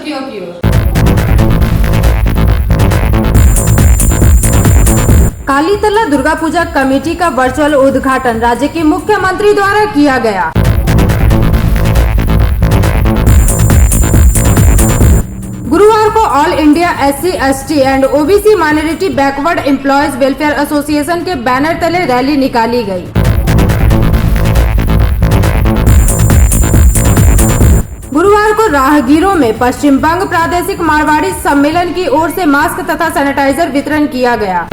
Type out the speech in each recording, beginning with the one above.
लड़कियों की ओर। कालीतला दुर्गा पूजा कमेटी का वर्चुअल उद्घाटन राज्य के मुख्यमंत्री द्वारा किया गया। गुरुवार को all India SC/ST and OBC minority backward employees welfare association के बैनर तले रैली निकाली गई। गुरुवार को राहगीरों में पश्चिम बंग प्रादेशिक मारवाड़ी सम्मेलन की ओर से मास्क तथा सैनिटाइजर वितरण किया गया।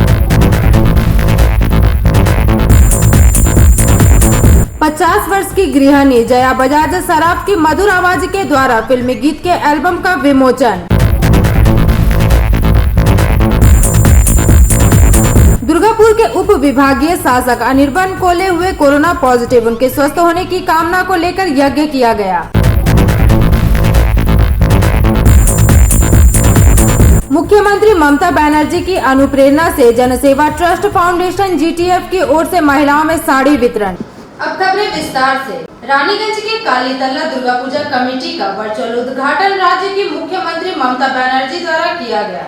50 वर्ष की गृहिणी जया बजाज सराफ की मधुर आवाज के द्वारा फिल्मी गीत के एल्बम का विमोचन। दुर्गापुर के उप विभागीय शासक अनिर्बन कोले हुए कोरोना पॉजिटिव, उनके स्वस्थ होने की कामना को लेकर यज्ञ किया गया। मुख्यमंत्री ममता बनर्जी की अनुप्रेरणा से जनसेवा ट्रस्ट फाउंडेशन GTF की ओर से महिलाओं में साड़ी वितरण। अब खबरें विस्तार से। रानीगंज के कालीतला दुर्गा पूजा कमेटी का वर्चुअल उद्घाटन राज्य की मुख्यमंत्री ममता बनर्जी द्वारा किया गया।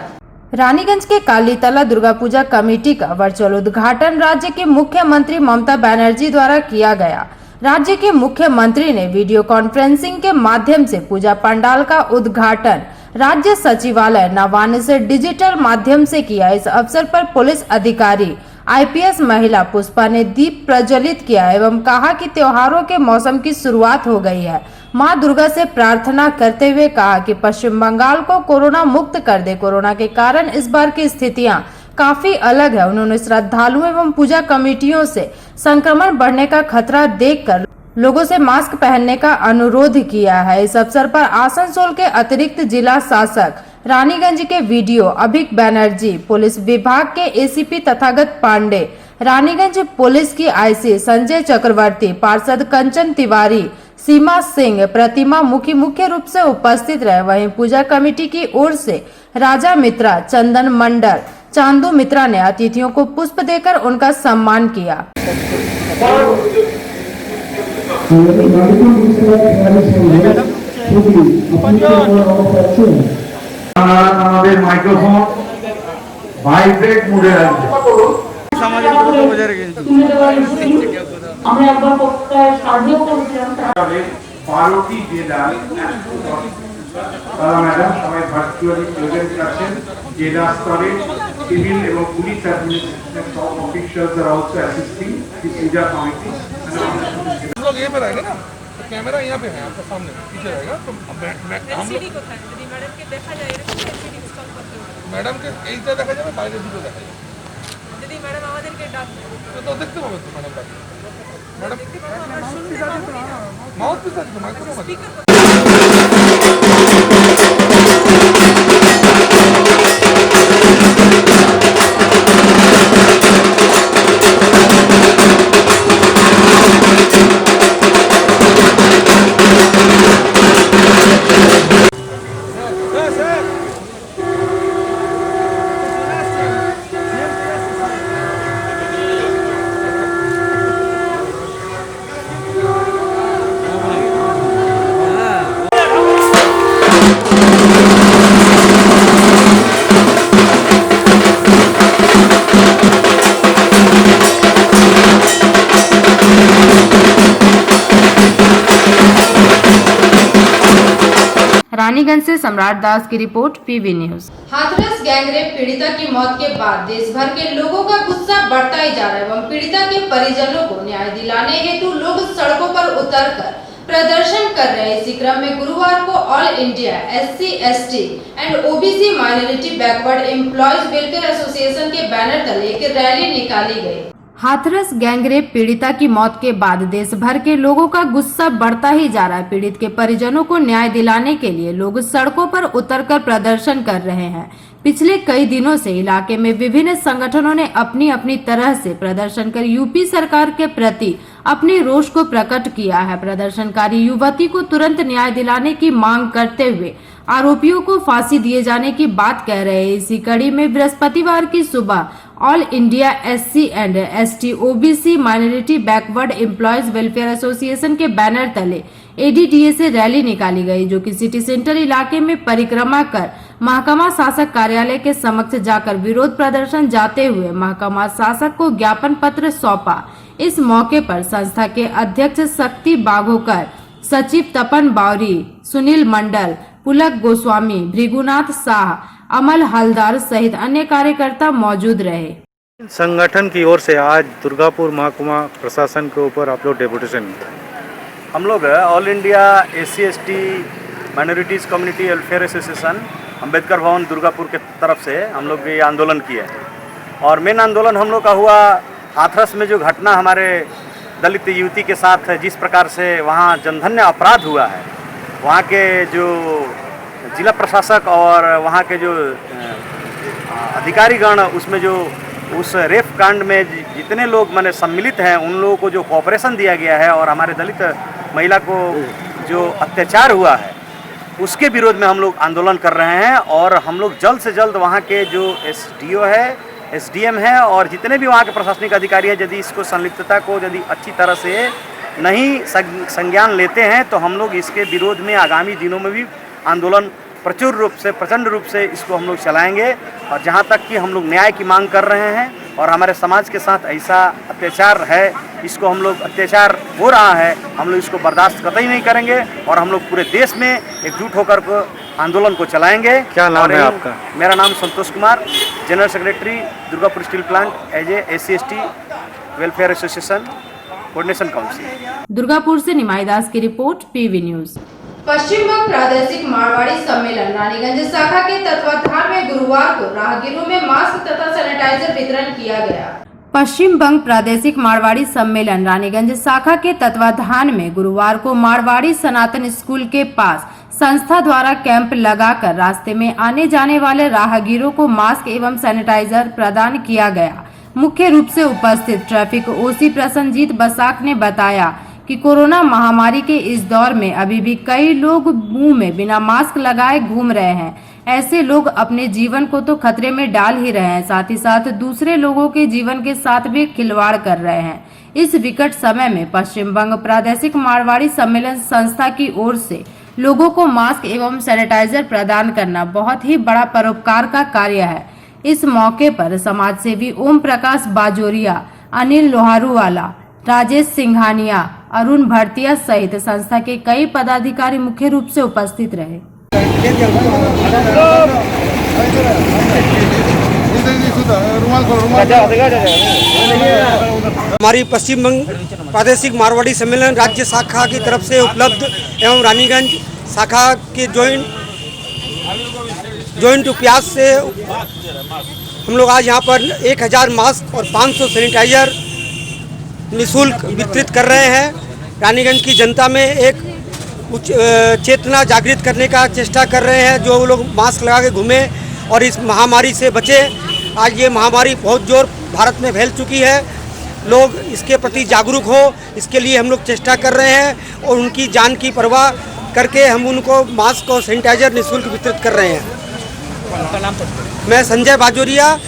रानीगंज के कालीतला दुर्गा पूजा कमेटी का वर्चुअल उद्घाटन राज्य के मुख्यमंत्री ममता बनर्जी द्वारा किया गया। राज्य के मुख्यमंत्री ने वीडियो कॉन्फ्रेंसिंग के माध्यम से पूजा पंडाल का उद्घाटन राज्य सचिवालय नवान्न से डिजिटल माध्यम से किया। इस अवसर पर पुलिस अधिकारी IPS महिला पुष्पा ने दीप प्रज्वलित किया एवं कहा कि त्योहारों के मौसम की शुरुआत हो गई है। मां दुर्गा से प्रार्थना करते हुए कहा कि पश्चिम बंगाल को कोरोना मुक्त कर दे। कोरोना के कारण इस बार की स्थितियां काफी अलग है। उन्होंने श्रद्धालुओं एवं पूजा कमेटियों से संक्रमण बढ़ने का खतरा देखकर लोगों से मास्क पहनने का अनुरोध किया है। इस अवसर पर आसनसोल के अतिरिक्त जिला शासक रानीगंज के वीडियो अभिक बैनर्जी, पुलिस विभाग के ACP तथागत पांडे, रानीगंज पुलिस की IC संजय चक्रवर्ती, पार्षद कंचन तिवारी, सीमा सिंह, प्रतिमा मुखी मुख्य रूप से उपस्थित रहे। वहीं पूजा कमेटी की ओर से राजा मित्रा, चंदन मंडल, चांदू मित्रा ने अतिथियों को पुष्प देकर उनका सम्मान किया। আমাদের মাইক্রোফোন ভাইব্রেট মোডে রাখবে। সমাজের কথা বজায় রেখেছি। আমরা একবার পক্ষে সাহায্য করেছিলাম। 12টি জেলা ম্যাডাম সবাই ভার্চুয়ালি প্রেজেন্ট আছেন। জেলা স্তরে সিভিল এবং পুলিশ অ্যাডমিনিস্ট্রেশন সব officers are also assisting this puja committee. हम लोग ये पे रहेंगे ना, तो कैमरा यहाँ पे है आपके सामने पीछे रहेगा, तो हम लोग मैडम के देखा जाए मैडम के এইটা দেখা যাবে, বাইরে দুটো দেখা যাবে। যদি ম্যাডাম আমাদেরকে ডাক তো দেখতে পাবে তো ম্যাডাম ডাক। ম্যাডাম মাউথ পিস আছে তো, মাইক্রোফোন আছে। रानीगंज से सम्राट दास की report PV news. Hathras gangrape पीड़िता की मौत के बाद देश भर के लोगों का गुस्सा बढ़ता ही जा रहा है एवं पीड़िता के परिजनों को न्याय दिलाने हेतु लोग सड़कों पर उतरकर प्रदर्शन कर रहे हैं। इसी क्रम में गुरुवार को all India SC/ST and OBC minority backward employees welfare association के बैनर तले एक रैली निकाली गई। हाथरस गैंगरेप पीड़िता की मौत के बाद देश भर के लोगों का गुस्सा बढ़ता ही जा रहा है। पीड़ित के परिजनों को न्याय दिलाने के लिए लोग सड़कों पर उतरकर प्रदर्शन कर रहे हैं। पिछले कई दिनों से इलाके में विभिन्न संगठनों ने अपनी अपनी तरह से प्रदर्शन कर यूपी सरकार के प्रति अपने रोष को प्रकट किया है। प्रदर्शनकारी युवती को तुरंत न्याय दिलाने की मांग करते हुए आरोपियों को फांसी दिए जाने की बात कह रहे हैं। इसी कड़ी में बृहस्पतिवार की सुबह all India SC and ST OBC minority backward employees welfare association के बैनर तले एडीडीए से रैली निकाली गई, जो कि सिटी सेंटर इलाके में परिक्रमा कर महकमा शासक कार्यालय के समक्ष जाकर विरोध प्रदर्शन जाते हुए महकमा शासक को ज्ञापन पत्र सौंपा। इस मौके पर संस्था के अध्यक्ष शक्ति बाघोकर, सचिव तपन बावरी, सुनील मंडल, पुलक गोस्वामी, भृगुनाथ शाह, अमल हलदार सहित अन्य कार्यकर्ता मौजूद रहे। संगठन की ओर से आज दुर्गापुर महकुमा प्रशासन के ऊपर आप लोग डेपुटेशन, हम लोग all India SC/ST minorities community welfare association Ambedkar भवन दुर्गापुर के तरफ से हम लोग ये आंदोलन किए हैं। और मेन आंदोलन हम लोग का हुआ हाथरस में जो घटना हमारे दलित युवती के साथ जिस प्रकार से वहाँ जनधन्य अपराध हुआ है, वहाँ के जो जिला प्रशासक और वहाँ के जो अधिकारीगण उसमें जो उस रेप कांड में जितने लोग मैंने सम्मिलित हैं उन लोगों को जो कोऑपरेशन दिया गया है और हमारे दलित महिला को जो अत्याचार हुआ है उसके विरोध में हम लोग आंदोलन कर रहे हैं। और हम लोग जल्द से जल्द वहाँ के जो SDO है, SDM है और जितने भी वहाँ के प्रशासनिक अधिकारी हैं, यदि इसको संलिप्तता को यदि अच्छी तरह से नहीं संज्ञान लेते हैं तो हम लोग इसके विरोध में आगामी दिनों में भी आंदोलन प्रचुर रूप से प्रचंड रूप से इसको हम लोग चलाएंगे। और जहाँ तक कि हम लोग न्याय की मांग कर रहे हैं और हमारे समाज के साथ ऐसा अत्याचार है, इसको हम लोग अत्याचार हो रहा है, हम लोग इसको बर्दाश्त कतई नहीं करेंगे और हम लोग पूरे देश में एकजुट होकर को आंदोलन को चलाएंगे। क्या नाम है आपका? मेरा नाम Santosh Kumar, general secretary Durgapur steel plant as a SC/ST welfare association coordination council. Durgapur से निमाई दास की report, PV news. Paschim Banga प्रादेशिक मारवाड़ी सम्मेलन रानीगंज शाखा के तत्वाधान में गुरुवार को राहगीरों में मास्क तथा सैनिटाइजर वितरण किया गया। पश्चिम बंग प्रादेशिक मारवाड़ी सम्मेलन रानीगंज शाखा के तत्वाधान में गुरुवार को मारवाड़ी सनातन स्कूल के पास संस्था द्वारा कैंप लगाकर रास्ते में आने जाने वाले राहगीरों को मास्क एवं सैनिटाइजर प्रदान किया गया। मुख्य रूप से उपस्थित ट्रैफिक OC प्रसन्नजीत बसाक ने बताया कि कोरोना महामारी के इस दौर में अभी भी कई लोग मुंह में बिना मास्क लगाए घूम रहे हैं। ऐसे लोग अपने जीवन को तो खतरे में डाल ही रहे हैं, साथ ही साथ दूसरे लोगों के जीवन के साथ भी खिलवाड़ कर रहे हैं। इस विकट समय में पश्चिम बंग प्रादेशिक मारवाड़ी सम्मेलन संस्था की ओर से लोगों को मास्क एवं सैनिटाइजर प्रदान करना बहुत ही बड़ा परोपकार का कार्य है। इस मौके पर समाज सेवी ओम प्रकाश बाजोरिया, अनिल लोहारूवाला, राजेश सिंघानिया, अरुण भरतिया सहित संस्था के कई पदाधिकारी मुख्य रूप से उपस्थित रहे। हमारी पश्चिम बंग प्रादेशिक मारवाड़ी सम्मेलन राज्य शाखा की तरफ से उपलब्ध एवं रानीगंज शाखा के जॉइंट उपयास से हम लोग आज यहाँ पर 1000 मास्क और 500 सैनिटाइजर निःशुल्क वितरित कर रहे हैं। रानीगंज की जनता में एक चेतना जागृत करने का चेष्टा कर रहे हैं, जो लोग मास्क लगा के घूमे और इस महामारी से बचे। आज ये महामारी बहुत जोर भारत में फैल चुकी है, लोग इसके प्रति जागरूक हो, इसके लिए हम लोग चेष्टा कर रहे हैं और उनकी जान की परवाह करके हम उनको मास्क और सैनिटाइजर निःशुल्क वितरित कर रहे हैं। मैं संजय बाजोरिया,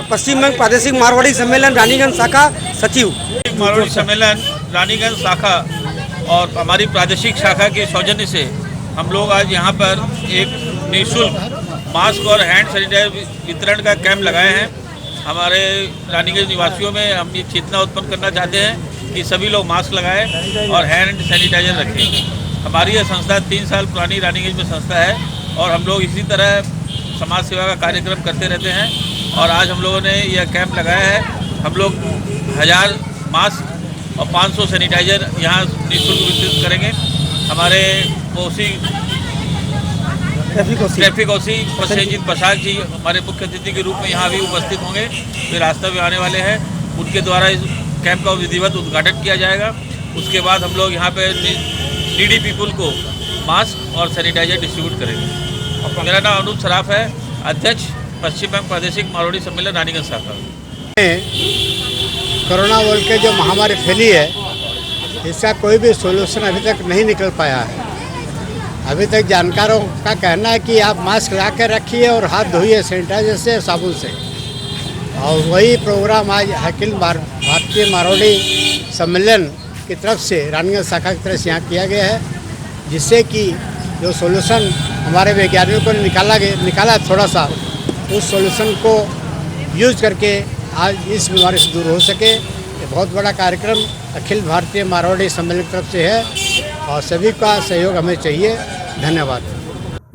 पश्चिम बंग प्रादेशिक मारवाड़ी सम्मेलन रानीगंज शाखा सचिव। मारवाड़ी सम्मेलन रानीगंज शाखा और हमारी प्रादेशिक शाखा के सौजन्य से हम लोग आज यहाँ पर एक निःशुल्क मास्क और हैंड सैनिटाइजर वितरण का कैंप लगाए हैं। हमारे रानीगंज निवासियों में हम ये चेतना उत्पन्न करना चाहते हैं कि सभी लोग मास्क लगाएं और हैंड सैनिटाइजर रखें। हमारी यह संस्था 3 साल पुरानी रानीगंज में संस्था है और हम लोग इसी तरह समाज सेवा का कार्यक्रम करते रहते हैं और आज हम लोगों ने यह कैंप लगाया है। हम लोग 1000 मास्क और 500 सैनिटाइजर यहाँ निःशुल्क वितरित करेंगे। हमारे ट्रैफिक OC प्रसन्नजीत बसाक जी हमारे मुख्य अतिथि के रूप में यहाँ भी उपस्थित होंगे, वे रास्ता में आने वाले हैं। उनके द्वारा इस कैंप का विधिवत उद्घाटन किया जाएगा। उसके बाद हम लोग यहाँ पे नीडी पीपुल को मास्क और सैनिटाइजर डिस्ट्रीब्यूट करेंगे। मेरा नाम अनूप सराफ है, अध्यक्ष पश्चिम बंग प्रादेशिक मारवाड़ी सम्मेलन रानीगंज शाखा। कोरोना बोल के जो महामारी फैली है, इसका कोई भी सोल्यूशन अभी तक नहीं निकल पाया है। अभी तक जानकारों का कहना है कि आप मास्क लगा कर रखिए और हाथ धोइए सैनिटाइजर से, साबुन से। और वही प्रोग्राम आज अखिल भारतीय मारवाड़ी सम्मेलन की तरफ से रानीगंज शाखा की तरफ से यहाँ किया गया है। जिससे कि जो सॉल्यूशन हमारे वैज्ञानिकों ने निकाला थोड़ा सा, उस सॉल्यूशन को यूज करके आज इस बीमारी से दूर हो सके। ये बहुत बड़ा कार्यक्रम अखिल भारतीय मारवाड़ी सम्मेलन की तरफ से है और सभी का सहयोग हमें चाहिए। धन्यवाद।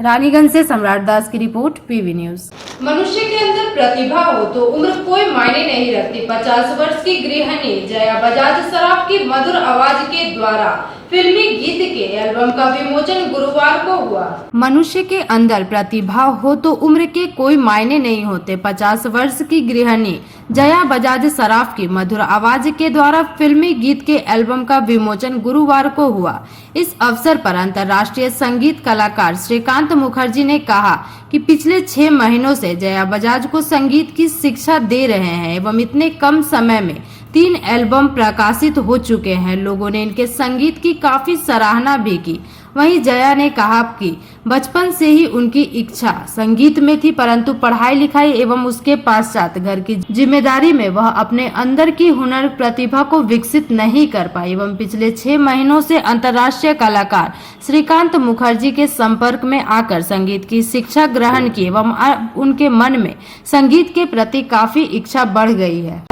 रानीगंज से सम्राट दास की रिपोर्ट, पीवी न्यूज। मनुष्य के अंदर प्रतिभा हो तो उम्र कोई मायने नहीं रखती। 50 वर्ष की गृहिणी जया बजाज सराफ की मधुर आवाज के द्वारा फिल्मी गीत के एल्बम का विमोचन गुरुवार को हुआ। मनुष्य के अंदर प्रतिभा हो तो उम्र के कोई मायने नहीं होते। 50 वर्ष की गृहिणी जया बजाज सराफ की मधुर आवाज के द्वारा फिल्मी गीत के एल्बम का विमोचन गुरुवार को हुआ। इस अवसर पर अंतर्राष्ट्रीय संगीत कलाकार श्रीकांत मुखर्जी ने कहा कि पिछले 6 महीनों से जया बजाज को संगीत की शिक्षा दे रहे हैं एवं इतने कम समय में 3 एल्बम प्रकाशित हो चुके हैं। लोगों ने इनके संगीत की काफी सराहना भी की। वहीं जया ने कहा कि बचपन से ही उनकी इच्छा संगीत में थी, परंतु पढ़ाई लिखाई एवं उसके पश्चात घर की जिम्मेदारी में वह अपने अंदर की हुनर प्रतिभा को विकसित नहीं कर पाई एवं पिछले 6 महीनों से अंतर्राष्ट्रीय कलाकार श्रीकांत मुखर्जी के संपर्क में आकर संगीत की शिक्षा ग्रहण की एवं उनके मन में संगीत के प्रति काफी इच्छा बढ़ गई है।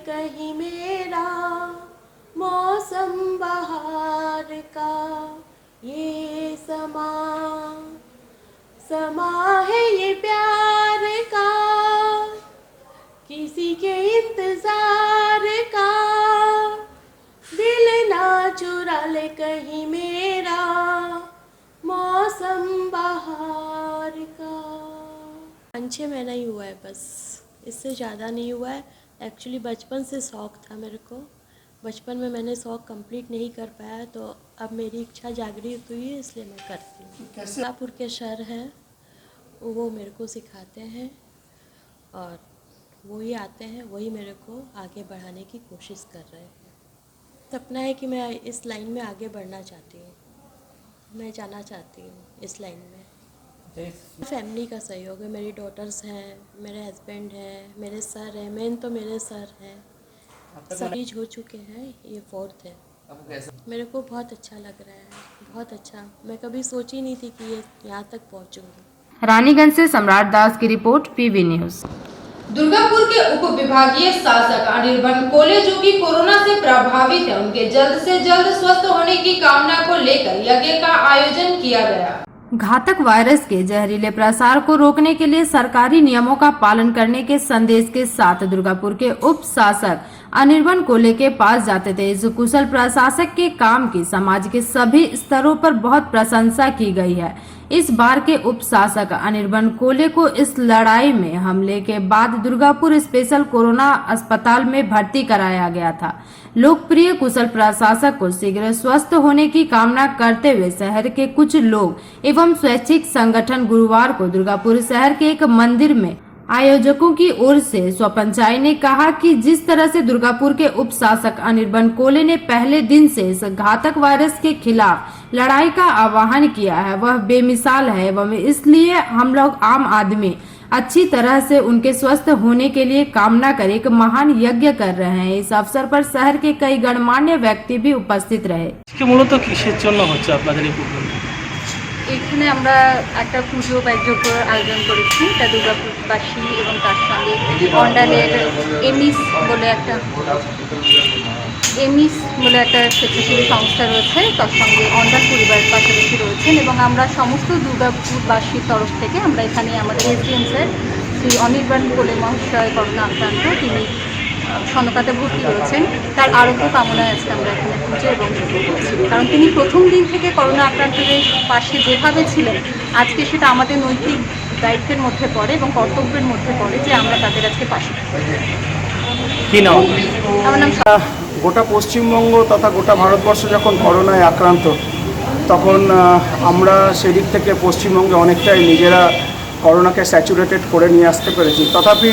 कहीं मेरा मौसम बहार का ये समा है ये प्यार का, किसी के इंतजार का, दिल ना चुरा ले कहीं मेरा मौसम बहार का। 5-6 महीना ही हुआ है बस, इससे ज़्यादा नहीं हुआ है। एक्चुअली बचपन से शौक़ था मेरे को, बचपन में मैंने शौक़ कंप्लीट नहीं कर पाया, तो अब मेरी इच्छा जागृत हुई है, इसलिए मैं करती हूँ। मिर्ज़ापुर के सर हैं, वो मेरे को सिखाते हैं और वही आते हैं, वही मेरे को आगे बढ़ाने की कोशिश कर रहे हैं। सपना है कि मैं इस लाइन में आगे बढ़ना चाहती हूँ, मैं जाना चाहती हूँ इस लाइन में। फैमिली का सहयोग है, मेरी डॉटर्स हैं, मेरे हस्बैंड हैं, मेरे सर हैं, मेन तो मेरे सर हैं, सभी हो चुके हैं, ये 4th है। मेरे को बहुत अच्छा लग रहा है, बहुत अच्छा। मैं कभी सोची नहीं थी कि ये यहाँ तक पहुँचूँगी। रानीगंज से सम्राट दास की रिपोर्ट, पीवी न्यूज। दुर्गापुर के उप विभागीय शासक अनिर्बन कोले, जो कि कोरोना से प्रभावित है, उनके जल्द से जल्द स्वस्थ होने की कामना को लेकर यज्ञ का आयोजन किया गया। घातक वायरस के जहरीले प्रसार को रोकने के लिए सरकारी नियमों का पालन करने के संदेश के साथ दुर्गापुर के उप शासक अनिर्बन कोले के पास जाते थे। इस कुशल प्रशासक के काम की समाज के सभी स्तरों पर बहुत प्रशंसा की गई है। इस बार के उप शासक अनिर्बन कोले को इस लड़ाई में हमले के बाद दुर्गापुर स्पेशल कोरोना अस्पताल में भर्ती कराया गया था। लोकप्रिय कुशल प्रशासक को शीघ्र स्वस्थ होने की कामना करते हुए शहर के कुछ लोग एवं स्वैच्छिक संगठन गुरुवार को दुर्गापुर शहर के एक मंदिर में आयोजकों की ओर से स्वपन चाई ने कहा कि जिस तरह से दुर्गापुर के उप शासक अनिर्बन कोले ने पहले दिन से इस घातक वायरस के खिलाफ लड़ाई का आह्वान किया है वह बेमिसाल है एवं इसलिए हम लोग आम आदमी अच्छी तरह से उनके स्वस्थ होने के लिए कामना कर एक महान यज्ञ कर रहे हैं। इस अवसर पर शहर के कई गणमान्य व्यक्ति भी उपस्थित रहे। মূলত কিসের জন্য হচ্ছে আপনাদের এই প্রোগ্রামটা? এখানে আমরা একটা পুজো বা যজ্ঞ আয়োজন করেছি, এটা দুর্গাপুরবাসী এবং তার সঙ্গে অন্ডালের এমিস বলে একটা স্বেচ্ছাসেবী সংস্থা রয়েছে, তার সঙ্গে অন্ডাল পরিবারের পাশাপাশি রয়েছেন এবং আমরা সমস্ত দুর্গাপুরবাসীর তরফ থেকে আমরা এখানে আমাদের এসডিএম স্যার শ্রী অনির্বাণ কোলে মহাশয় করোনা আক্রান্ত, তিনি সনকাতে ভর্তি রয়েছেন, তার আরোগ্য কামনায় আজকে আমরা এখানে পুজো এবং যজ্ঞ করছি। কারণ তিনি প্রথম দিন থেকে করোনা আক্রান্তদের পাশে যেভাবে ছিলেন, আজকে সেটা আমাদের নৈতিক দায়িত্বের মধ্যে পড়ে এবং কর্তব্যের মধ্যে পড়ে যে আমরা তাদের আজকে পাশে থাকি। কি নাম? আমার নাম গোটা পশ্চিমবঙ্গ তথা গোটা ভারতবর্ষ যখন করোনায় আক্রান্ত, তখন আমরা সেদিক থেকে পশ্চিমবঙ্গে অনেকটাই নিজেরা করোনাকে স্যাচুরেটেড করে নিয়ে আসতে পেরেছি। তথাপি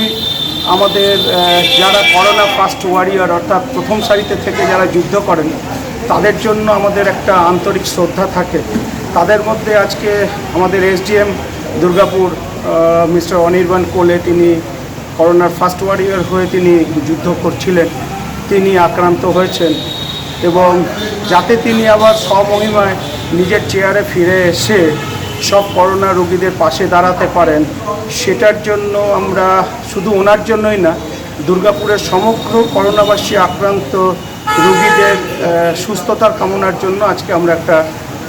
আমাদের যারা করোনা ফার্স্ট ওয়ারিয়ার অর্থাৎ প্রথম সারিতে থেকে যারা যুদ্ধ করেন, তাদের জন্য আমাদের একটা আন্তরিক শ্রদ্ধা থাকে। তাদের মধ্যে আজকে আমাদের এসডিএম দুর্গাপুর মিস্টার অনির্বাণ কোলে, তিনি করোনার ফার্স্ট ওয়ারিয়ার হয়ে তিনি যুদ্ধ করছিলেন, তিনি আক্রান্ত হয়েছেন এবং যাতে তিনি আবার স্বমহিমায় নিজের চেয়ারে ফিরে এসে সব করোনা রোগীদের পাশে দাঁড়াতে পারেন, সেটার জন্য আমরা শুধু ওনার জন্যই না, দুর্গাপুরের সমগ্র করোনাবাসী আক্রান্ত রোগীদের সুস্থতার কামনার জন্য আজকে আমরা একটা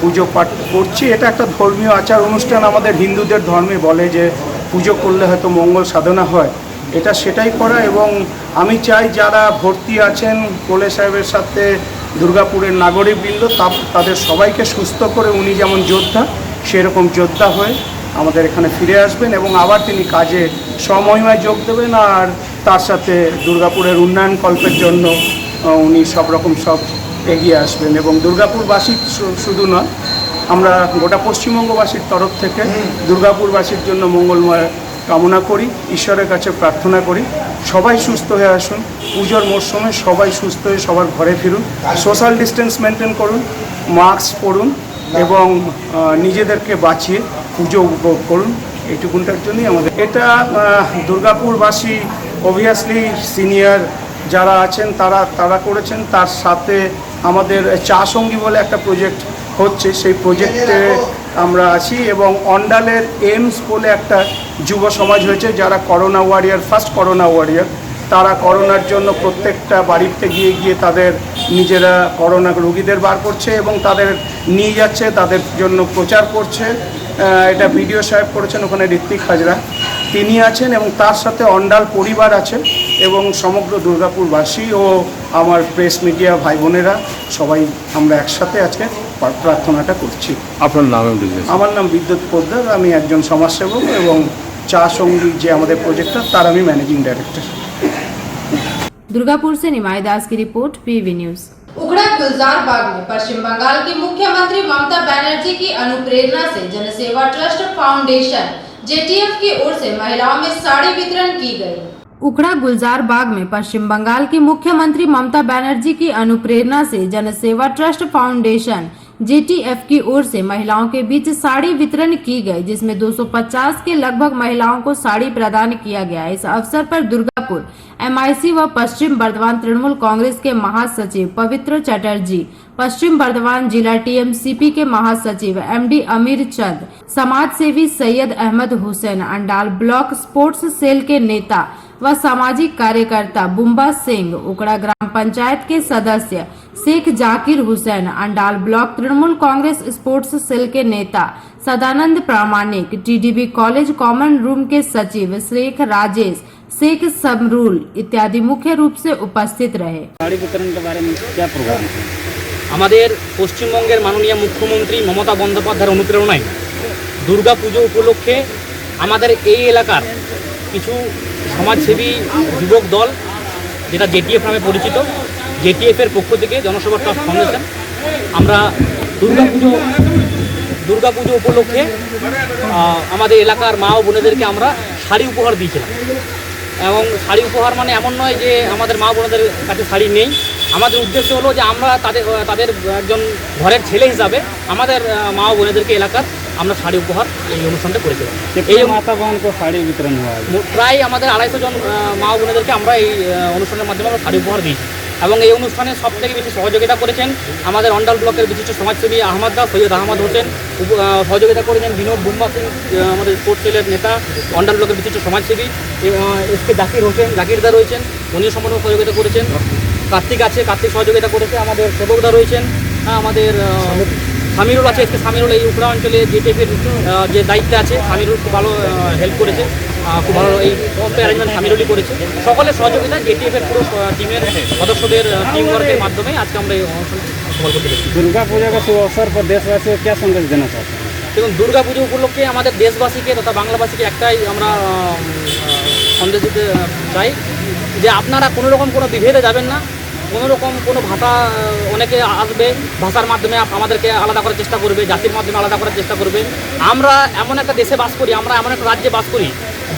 পুজো পাঠ করছি। এটা একটা ধর্মীয় আচার অনুষ্ঠান। আমাদের হিন্দুদের ধর্মে বলে যে পুজো করলে হয়তো মঙ্গল সাধনা হয়, এটা সেটাই করা। এবং আমি চাই যারা ভর্তি আছেন কোলে সাহেবের সাথে দুর্গাপুরের নাগরিকবৃন্দ, তাদের সবাইকে সুস্থ করে উনি যেমন যোদ্ধা, সেরকম যোদ্ধা হয়ে আমাদের এখানে ফিরে আসবেন এবং আবার তিনি কাজে স্বমহিমায় যোগ দেবেন। আর তার সাথে দুর্গাপুরের উন্নয়ন কল্পের জন্য উনি সব এগিয়ে আসবেন। এবং দুর্গাপুরবাসী শুধু নয়, আমরা গোটা পশ্চিমবঙ্গবাসীর তরফ থেকে দুর্গাপুরবাসীর জন্য মঙ্গলময় কামনা করি, ঈশ্বরের কাছে প্রার্থনা করি সবাই সুস্থ হয়ে আসুন। পুজোর মরশুমে সবাই সুস্থ হয়ে সবার ঘরে ফিরুন, সোশ্যাল ডিস্টেন্স মেনটেন করুন, মাস্ক পরুন এবং নিজেদেরকে বাঁচিয়ে পুজো উপভোগ করুন। এইটুকুনটার জন্যই আমাদের এটা দুর্গাপুরবাসী অবভিয়াসলি সিনিয়র যারা আছেন তারা করেছেন। তার সাথে আমাদের চা সঙ্গী বলে একটা প্রজেক্ট হচ্ছে, সেই প্রজেক্টে আমরা আছি এবং অন্ডালের এমস বলে একটা যুব সমাজ হয়েছে, যারা corona warrior, first corona warrior, তারা করোনার জন্য প্রত্যেকটা বাড়িতে গিয়ে তাদের নিজেরা করোনা রোগীদের বার করছে এবং তাদের নিয়ে যাচ্ছে, তাদের জন্য প্রচার করছে। এটা ভিডিও সাহেব করেছেন, ওখানে ঋত্বিক হাজরা তিনি আছেন এবং তার সাথে অন্ডাল পরিবার আছে এবং সমগ্র দুর্গাপুরবাসী ও আমার প্রেস মিডিয়া ভাই বোনেরা সবাই আমরা একসাথে আজকে প্রার্থনাটা করছি। আপনার নাম? আমার নাম বিদ্যুৎ পোদ্দার, আমি একজন সমাজসেবক এবং চা সঙ্গী যে আমাদের প্রজেক্টটা, তার আমি ম্যানেজিং ডাইরেক্টর। दुर्गापुर से निमाई दास की रिपोर्ट, पीवी न्यूज। उखड़ा गुलजार बाग में पश्चिम बंगाल की मुख्यमंत्री ममता बनर्जी की अनुप्रेरणा से जनसेवा ट्रस्ट फाउंडेशन जेटीएफ की ओर से महिलाओं में साड़ी वितरण की गई। उखड़ा गुलजार बाग में पश्चिम बंगाल की मुख्यमंत्री ममता बनर्जी की अनुप्रेरणा से जनसेवा ट्रस्ट फाउंडेशन जेटीएफ की ओर से महिलाओं के बीच साड़ी वितरण की गई, जिसमें 250 के लगभग महिलाओं को साड़ी प्रदान किया गया। इस अवसर पर दुर्गापुर एमआईसी व पश्चिम बर्धमान तृणमूल कांग्रेस के महासचिव पवित्र चटर्जी, पश्चिम बर्धमान जिला टीएमसीपी के महासचिव एमडी अमीर चंद, समाज सेवी Syed Ahmed Hussain, Andal block sports cell के नेता व सामाजिक कार्यकर्ता बुम्बा सिंह, उकड़ा ग्राम पंचायत के सदस्य Sheikh Zakir Hussain, Andal block Trinamool Congress sports cell के नेता सदानंद प्रामाणिक, टीडीबी कॉलेज कॉमन रूम के सचिव शेख राजेश, शेख समरूल इत्यादि मुख्य रूप से उपस्थित रहे। साड़ी वितरण के बारे में क्या प्रोग्राम है? আমাদের পশ্চিমবঙ্গের মাননীয় মুখ্যমন্ত্রী মমতা বন্দ্যোপাধ্যায়ের অনুপ্রেরণায় দুর্গা পুজো উপলক্ষে আমাদের এই এলাকার কিছু সমাজসেবী যুবক দল, যেটা জেটিএফ নামে পরিচিত, জেটিএফের পক্ষ থেকে জনসেবা ট্রাস্ট ফাউন্ডেশন, আমরা দুর্গা পুজো উপলক্ষে আমাদের এলাকার মা ও বোনেদেরকে আমরা শাড়ি উপহার দিয়েছিলাম। এবং শাড়ি উপহার মানে এমন নয় যে আমাদের মা বোনদের কাছে শাড়ি নেই। আমাদের উদ্দেশ্য হলো যে আমরা তাদের একজন ঘরের ছেলে হিসাবে আমাদের মা বোনেদেরকে এলাকার আমরা শাড়ি উপহার এই অনুষ্ঠানটা করেছিলাম। এই माता बहन को साड़ी वितरण हुआ है। প্রায় আমাদের 250 জন মা বোনেদেরকে আমরা এই অনুষ্ঠানের মাধ্যমে আমরা শাড়ি উপহার দিয়েছি। এবং এই অনুষ্ঠানে সবথেকে বেশি সহযোগিতা করেছেন আমাদের অন্ডাল ব্লকের বিশিষ্ট সমাজসেবী আহমদ দা, সৈয়দ আহমদ হোসেন সহযোগিতা করেছেন, বিনোদ বুম্বা সিং আমাদের স্পোর্টস সেলের নেতা, অন্ডাল ব্লকের বিশিষ্ট সমাজসেবী এসকে জাকির হোসেন, জাকিরদা রয়েছেন, উনিও সম্পূর্ণ সহযোগিতা করেছেন। কার্তিক আছে, কার্তিক সহযোগিতা করেছে। আমাদের সেবকদা রয়েছেন, আমাদের সামিরুল আছে, এসকে সামিরুল এই উপরা অঞ্চলে জিটিএফের যে দায়িত্বে আছে, সামিরুল খুব ভালো হেল্প করেছে, খুব ভালো এই সমস্ত অ্যারেঞ্জমেন্ট সামিরুলই করেছে। সকলের সহযোগিতা জিটিএফের পুরো টিমের সদস্যদের টিম ওয়ার্কের মাধ্যমে আজকে আমরা এই অনুষ্ঠান সফল করতে পেরেছি। दुर्गा पूजा के शुभ अवसर पर देशवासी को क्या संदेश देना चाहते हैं? দেখুন, দুর্গা পুজো উপলক্ষে আমাদের দেশবাসীকে তথা বাংলাবাসীকে একটাই আমরা সন্দেশ দিতে চাই যে আপনারা কোনো রকম কোনো বিভেদে যাবেন না। কোনো রকম কোনো ভাষা অনেকে আসবে, ভাষার মাধ্যমে আমাদেরকে আলাদা করার চেষ্টা করবে, জাতির মাধ্যমে আলাদা করার চেষ্টা করবে। আমরা এমন একটা দেশে বাস করি, আমরা এমন একটা রাজ্যে বাস করি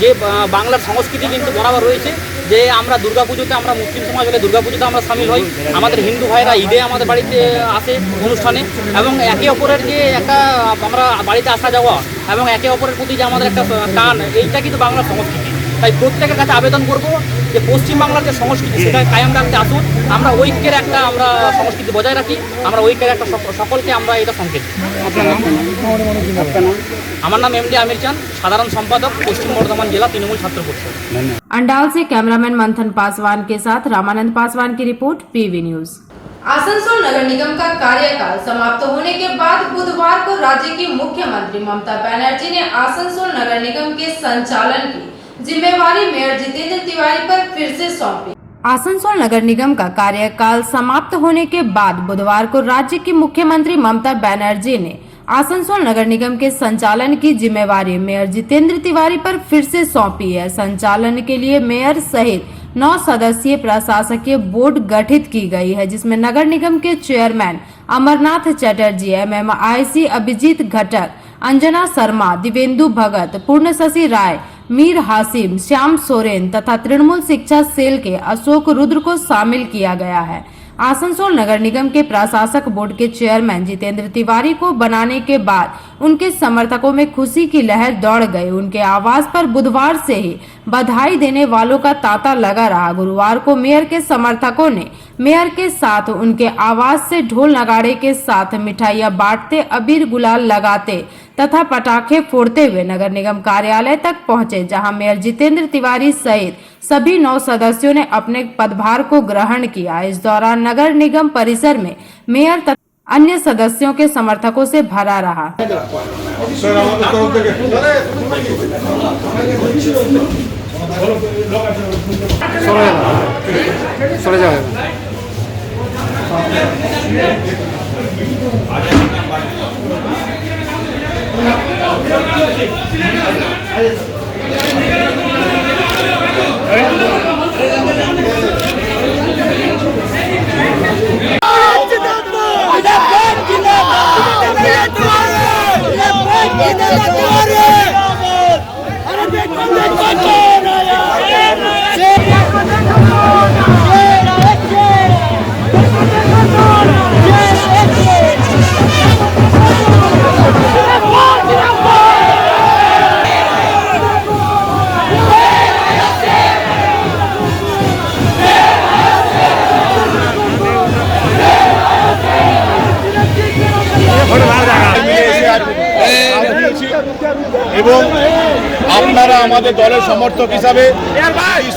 যে বাংলার সংস্কৃতি কিন্তু বরাবর রয়েছে যে আমরা দুর্গাপুজোতে, আমরা মুসলিম সমাজ হলে দুর্গাপুজোতে আমরা সামিল হই, আমাদের হিন্দু ভাইরা ঈদে আমাদের বাড়িতে আসে অনুষ্ঠানে, এবং একে অপরের যে একটা আমরা বাড়িতে আসা যাওয়া এবং একে অপরের প্রতি যে আমাদের একটা টান, এইটা কিন্তু বাংলার সংস্কৃতি। তাই প্রত্যেকের কাছে আবেদন করব যে পশ্চিমবাংলার যে সংস্কৃতি সেটা কায়েম রাখতে আসুন, আমরা ঐক্যের একটা আমরা সংস্কৃতি বজায় রাখি, আমরা ঐক্যের একটা সকলকে আমরা এটা সংকেত। আমার নাম এমডি আমির চান, সাধারণ সম্পাদক, পশ্চিম বর্ধমান জেলা তৃণমূল ছাত্র পরিষদ। अंडाल से कैमरामैन मंथन पासवान के साथ रामानंद पासवान की रिपोर्ट, पीवी न्यूज। आसनसोल नगर निगम का कार्यकाल समाप्त होने के बाद बुधवार को राज्य की मुख्यमंत्री ममता बनर्जी ने आसनसोल नगर निगम के संचालन की जिम्मेवारी मेयर जितेंद्र तिवारी पर फिर से सौंपी। आसनसोल नगर निगम का कार्यकाल समाप्त होने के बाद बुधवार को राज्य की मुख्यमंत्री ममता बनर्जी ने आसनसोल नगर निगम के संचालन की जिम्मेवारी मेयर जितेंद्र तिवारी पर फिर से सौंपी है। संचालन के लिए मेयर सहित 9 सदस्यीय प्रशासकीय बोर्ड गठित की गई है, जिसमें नगर निगम के चेयरमैन अमरनाथ चटर्जी, MMIC अभिजीत घटक, अंजना शर्मा, दिवेंदु भगत, पूर्णशशि राय, मीर हासिम, श्याम सोरेन तथा तृणमूल शिक्षा सेल के अशोक रुद्र को शामिल किया गया है। आसनसोल नगर निगम के प्रशासक बोर्ड के चेयरमैन जितेंद्र तिवारी को बनाने के बाद उनके समर्थकों में खुशी की लहर दौड़ गई। उनके आवास पर बुधवार से ही बधाई देने वालों का तांता लगा रहा। गुरुवार को मेयर के समर्थकों ने मेयर के साथ उनके आवास से ढोल नगाड़े के साथ मिठाइयां बांटते, अबीर गुलाल लगाते तथा पटाखे फोड़ते हुए नगर निगम कार्यालय तक पहुंचे, जहां मेयर जितेंद्र तिवारी सहित सभी 9 सदस्यों ने अपने पदभार को ग्रहण किया। इस दौरान नगर निगम परिसर में मेयर तथा अन्य सदस्यों के समर्थकों से भरा रहा। এবং আপনারা আমাদের দলের সমর্থক হিসাবে,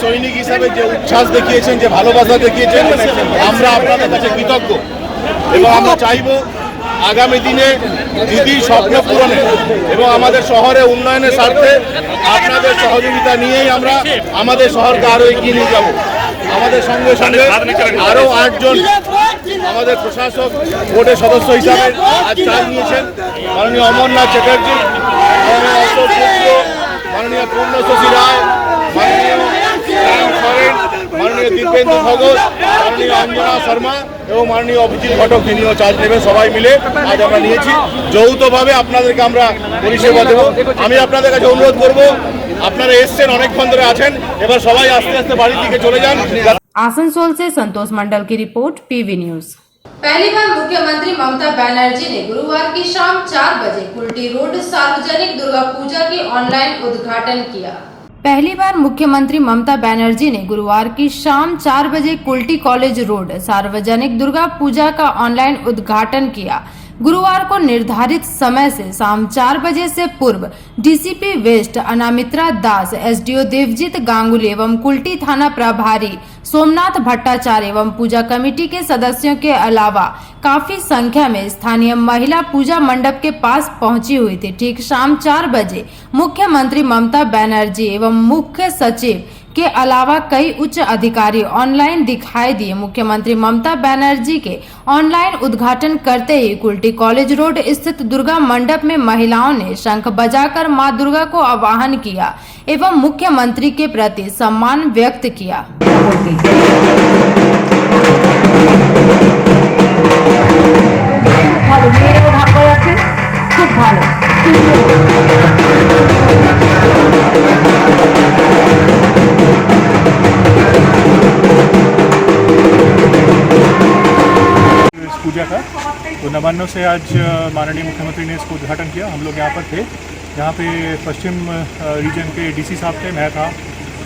সৈনিক হিসাবে যে উচ্ছ্বাস দেখিয়েছেন, যে ভালোবাসা দেখিয়েছেন, আমরা আপনাদের কাছে কৃতজ্ঞ এবং আমরা চাইব আগামী দিনে দিদির স্বপ্ন পূরণে এবং আমাদের শহরে উন্নয়নের স্বার্থে আপনাদের সহযোগিতা নিয়েই আমরা আমাদের শহরকে আরো এগিয়ে নিয়ে যাব। আমাদের সঙ্গে সঙ্গে আরো 8 জন আমাদের প্রশাসক বোর্ডের সদস্য হিসাবে আজ চার্জ নিয়েছেন। মাননীয় অমরনাথ চ্যাটার্জি, মাননীয় অশোক পুত্র, মাননীয় পূর্ণশশী রায়, মাননীয় শ্যাম সোরেন, মাননীয় দিব্যেন্দু ভগত, মাননীয় অঞ্জনা শর্মা এবং মাননীয় অভিজিৎ ঘটক তিনিও চার্জ নেবেন। সবাই মিলে আজ আমরা নিয়েছি, যৌথভাবে আপনাদেরকে আমরা পরিষেবা দেবো। আমি আপনাদের কাছে অনুরোধ করব, আপনারা এসছেন, অনেকক্ষণ ধরে আছেন, এবার সবাই আস্তে আস্তে বাড়ির দিকে চলে যান। आसनसोल से संतोष मंडल की रिपोर्ट, पीवी न्यूज। पहली बार मुख्यमंत्री ममता बनर्जी ने गुरुवार की शाम 4 बजे कुल्टी रोड सार्वजनिक दुर्गा पूजा के ऑनलाइन उद्घाटन किया। पहली बार मुख्यमंत्री ममता बनर्जी ने गुरुवार की शाम 4 बजे कुल्टी कॉलेज रोड सार्वजनिक दुर्गा पूजा का ऑनलाइन उद्घाटन किया। गुरुवार को निर्धारित समय से शाम 4 बजे से पूर्व डीसीपी वेस्ट अनामित्रा दास, एसडीओ देवजीत गांगुली एवं कुल्टी थाना प्रभारी सोमनाथ भट्टाचार्य एवं पूजा कमेटी के सदस्यों के अलावा काफी संख्या में स्थानीय महिला पूजा मंडप के पास पहुंची हुई थी। ठीक शाम 4 बजे मुख्यमंत्री ममता बनर्जी एवं मुख्य सचिव के अलावा कई उच्च अधिकारी ऑनलाइन दिखाई दिए। मुख्यमंत्री ममता बनर्जी के ऑनलाइन उद्घाटन करते ही कुल्टी कॉलेज रोड स्थित दुर्गा मंडप में महिलाओं ने शंख बजाकर मां दुर्गा को आवाहन किया एवं मुख्यमंत्री के प्रति सम्मान व्यक्त किया। पूजा का तो नवान्नों से आज माननीय मुख्यमंत्री ने इसको उद्घाटन किया। हम लोग यहाँ पर थे, यहाँ पे पश्चिम रीजन के डीसी साहब थे, मैं था,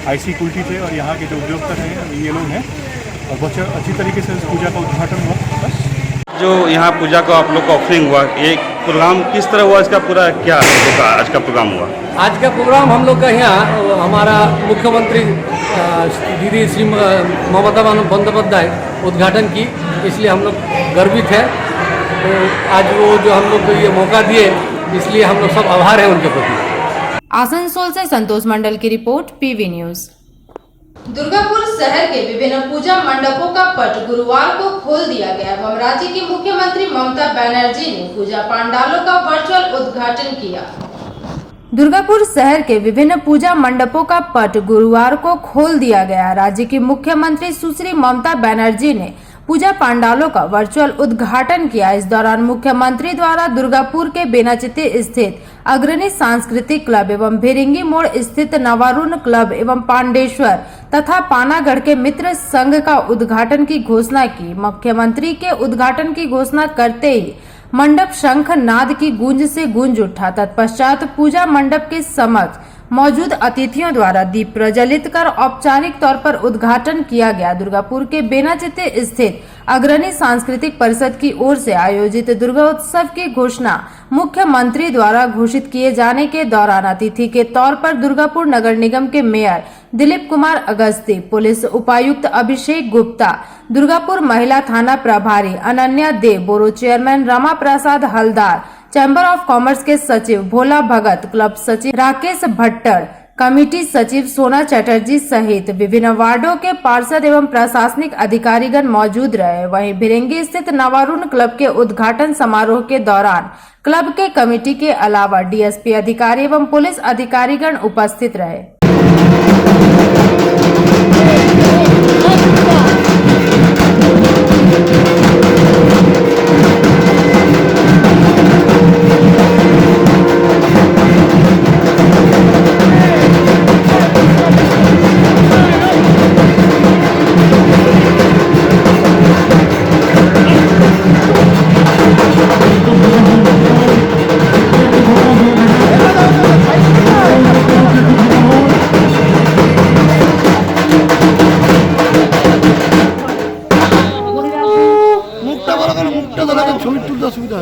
आईसी कुल्टी थे और यहाँ के जो उद्योगता हैं ये लोग हैं और बहुत अच्छी तरीके से इस पूजा का उद्घाटन हुआ। बस जो यहाँ पूजा का आप लोग का ऑफरिंग हुआ, ये प्रोग्राम किस तरह हुआ, इसका पूरा क्या आज का प्रोग्राम हुआ? आज का प्रोग्राम हम लोग का यहाँ हमारा मुख्यमंत्री दीदी श्री ममता बंदोपाध्याय उद्घाटन की, इसलिए हम लोग गर्वित है। तो आज वो जो हम लोग को ये मौका दिए, इसलिए हम लोग सब आभार है उनके प्रति। आसनसोल से संतोष मंडल की रिपोर्ट, पीवी न्यूज। दुर्गापुर शहर के विभिन्न पूजा मंडपों का पट गुरुवार को खोल दिया गया एवं राज्य की मुख्यमंत्री ममता बनर्जी ने पूजा पंडालों का वर्चुअल उद्घाटन किया। दुर्गापुर शहर के विभिन्न पूजा मंडपों का पट गुरुवार को खोल दिया गया। राज्य की मुख्यमंत्री सुश्री ममता बनर्जी ने पूजा पंडालों का वर्चुअल उद्घाटन किया। इस दौरान मुख्यमंत्री द्वारा दुर्गापुर के बेनाचिती स्थित अग्रणी सांस्कृतिक क्लब एवं भिरिंगी मोड़ स्थित नवारुण क्लब एवं पांडेश्वर तथा पानागढ़ के मित्र संघ का उद्घाटन की घोषणा की। मुख्यमंत्री के उद्घाटन की घोषणा करते ही मंडप शंख नाद की गूंज से गूंज उठा। तत्पश्चात पूजा मंडप के समक्ष मौजूद अतिथियों द्वारा दीप प्रज्वलित कर औपचारिक तौर पर उद्घाटन किया गया। दुर्गापुर के बेनाचिती स्थित अग्रणी सांस्कृतिक परिषद की ओर से आयोजित दुर्गा उत्सव की घोषणा मुख्यमंत्री द्वारा घोषित किए जाने के दौरान अतिथि के तौर पर दुर्गापुर नगर निगम के मेयर दिलीप कुमार अगस्ती, पुलिस उपायुक्त अभिषेक गुप्ता, दुर्गापुर महिला थाना प्रभारी Ananya Dev, borough chairman Rama Prasad Haldar, chamber of commerce के सचिव भोला भगत, क्लब सचिव राकेश भट्टर, कमेटी सचिव सोना चटर्जी सहित विभिन्न वार्डों के पार्षद एवं प्रशासनिक अधिकारीगण मौजूद रहे। वहीं भिरिंगी स्थित नवारुण क्लब के उद्घाटन समारोह के दौरान क्लब के कमेटी के अलावा डीएसपी अधिकारी एवं पुलिस अधिकारीगण उपस्थित रहे।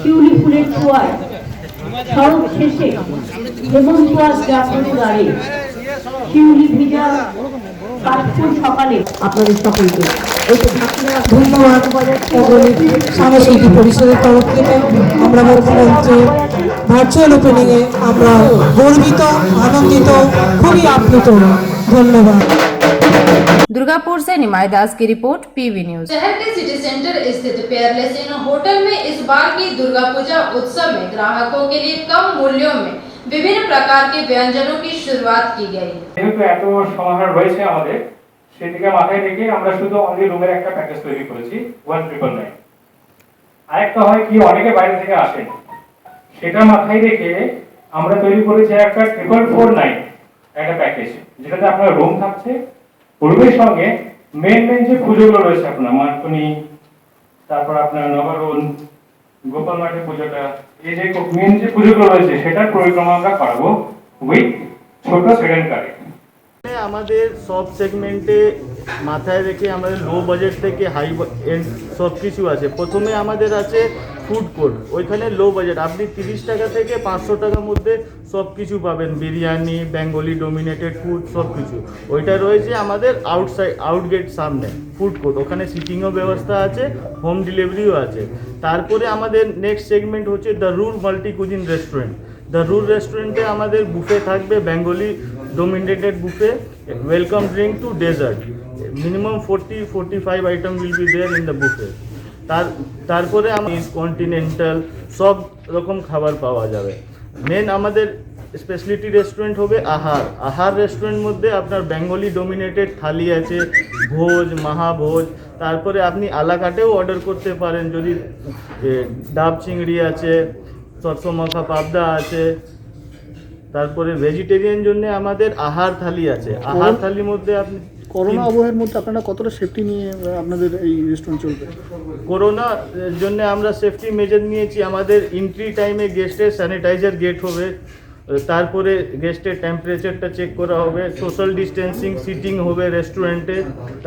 শিউলি ফুলের ছোঁয়ায় সড়ক শেষে হেমন্তোয়ার গ্রামে শিউলি ভিজা কাঠপুর সকালে আপনাদের সকলকে ধন্যবাদ। সাংস্কৃতিক পরিষদের তরফ থেকে আমরা মুখ্যমন্ত্রী ভার্চুয়াল ওপেনিংয়ে আমরা গর্বিত, আনন্দিত, খুবই আপ্লুত। ধন্যবাদ। दुर्गापुर से निमाय दास की रिपोर्ट, पीवी न्यूज। शहर के सिटी सेंटर स्थित पेयरलेस इन होटल में इस बार की दुर्गा पूजा उत्सव में ग्राहकों के लिए कम मूल्यों में विभिन्न प्रकार के व्यंजनों की शुरुआत की गई। যেহেতু এত সমাহার রয়েছে আমাদের, সেদিকে মাথায় রেখে আমরা শুধু অনলি রুমের একটা প্যাকেজ তৈরি করেছি 1999। আরেকটা হয় কি, অনেকে বাইরে থেকে আসেন, সেটা মাথায় রেখে আমরা তৈরি করেছি একটা 449 একটা প্যাকেজ, যেটাতে আপনার রুম থাকছে, রুমের সঙ্গে মেন যে পুজোগুলো রয়েছে আপনার মার্কনি, তারপর আপনার নবরণ, গোপাল মাঠের পুজোটা, এই যে মেন যে পুজোগুলো রয়েছে সেটার পরিক্রমা আমরা করাবো উইথ ছোট সেকেন্ড কারে। আমাদের সব সেগমেন্টে মাথায় রেখে আমাদের লো বাজেট থেকে হাই এন্ড সব কিছু আছে। প্রথমে আমাদের আছে ফুড কোর্ট, ওইখানে লো বাজেট, আপনি 30 টাকা থেকে 500 টাকার মধ্যে সব কিছু পাবেন, বিরিয়ানি, বেঙ্গলি ডোমিনেটেড ফুড সব কিছু। ওইটা রয়েছে আমাদের আউটগেট সামনে ফুড কোর্ট, ওখানে সিটিংও ব্যবস্থা আছে, হোম ডেলিভারিও আছে। তারপরে আমাদের নেক্সট সেগমেন্ট হচ্ছে the rule multi cuisine restaurant. The rule রেস্টুরেন্টে আমাদের বুফে থাকবে, Bengali dominated buffet, welcome drink to dessert, minimum 40-45 item will be there in the buffet. তারপরে আমাদের কন্টিনেন্টাল সব রকম খাবার পাওয়া যাবে। মেন আমাদের স্পেশালিটি রেস্টুরেন্ট হবে আহার রেস্টুরেন্ট মধ্যে আপনার বেঙ্গলি ডোমিনেটেড থালি আছে, ভোজ, মহাভোজ, তারপরে আপনি আলাকাটেও অর্ডার করতে পারেন, যদি ডাব চিংড়ি আছে, সরষে মাখা পাবদা আছে। তারপরে ভেজিটেরিয়ান জন্য আমাদের আহার থালি আছে, আহার থালির মধ্যে আপনি করোনা আবহের মধ্যে আপনারা কতটা সেফটি নিয়ে আপনাদের এই রেস্টুরেন্ট চলবে? করোনা জন্য আমরা সেফটি মেজার নিয়েছি। আমাদের এন্ট্রি টাইমে গেস্টের স্যানিটাইজার গেট হবে, তারপরে গেস্টের টেম্পারেচারটা চেক করা হবে, সোশ্যাল ডিস্টেন্সিং সিটিং হবে রেস্টুরেন্টে,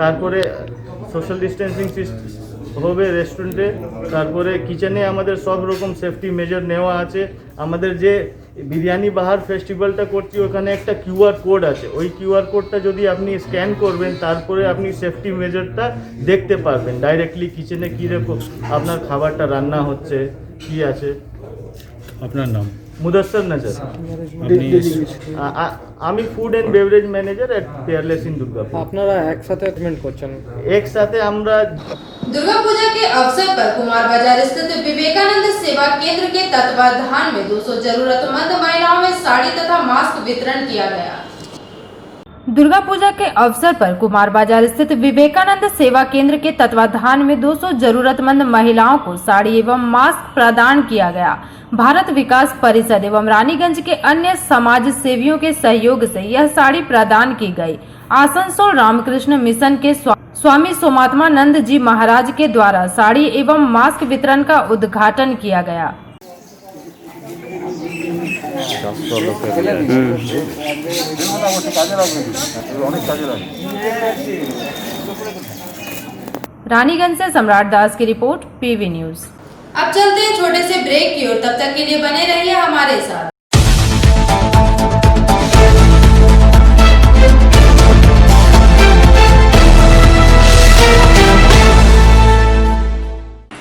তারপরে সোশ্যাল ডিস্টেন্সিং হবে রেস্টুরেন্টে, তারপরে কিচেনে আমাদের সব রকম সেফটি মেজার নেওয়া আছে। আমাদের যে বিরিয়ানি বাহার ফেস্টিভ্যালটা করছি ওখানে একটা কিউআর কোড আছে, ওই কিউআর কোডটা যদি আপনি স্ক্যান করবেন তারপরে আপনি সেফটি মেজারটা দেখতে পারবেন ডাইরেক্টলি কিচেনে কীরকম আপনার খাবারটা রান্না হচ্ছে, কি আছে। আপনার নাম? মুদস্সর নজর। আমি food and beverage manager at Peerless Inn Durgapur. আপনারা একসাথে পেমেন্ট করছেন? একসাথে আমরা दुर्गा पूजा के अवसर पर कुमार बाजार स्थित विवेकानंद सेवा केंद्र के तत्वाधान में 200 जरूरतमंद महिलाओं में साड़ी तथा मास्क वितरण किया गया। दुर्गा पूजा के अवसर पर कुमार बाजार स्थित विवेकानंद सेवा केंद्र के तत्वाधान में 200 जरूरतमंद महिलाओं को साड़ी एवं मास्क प्रदान किया गया। भारत विकास परिषद एवं रानीगंज के अन्य समाज सेवियों के सहयोग से यह साड़ी प्रदान की गई। आसनसोल रामकृष्ण मिशन के स्वामी सोमात्मानंद जी महाराज के द्वारा साड़ी एवं मास्क वितरण का उद्घाटन किया गया। रानीगंज से सम्राट दास की रिपोर्ट, पीवी न्यूज। अब चलते हैं छोटे से ब्रेक की ओर, तब तक के लिए बने रहिए हमारे साथ।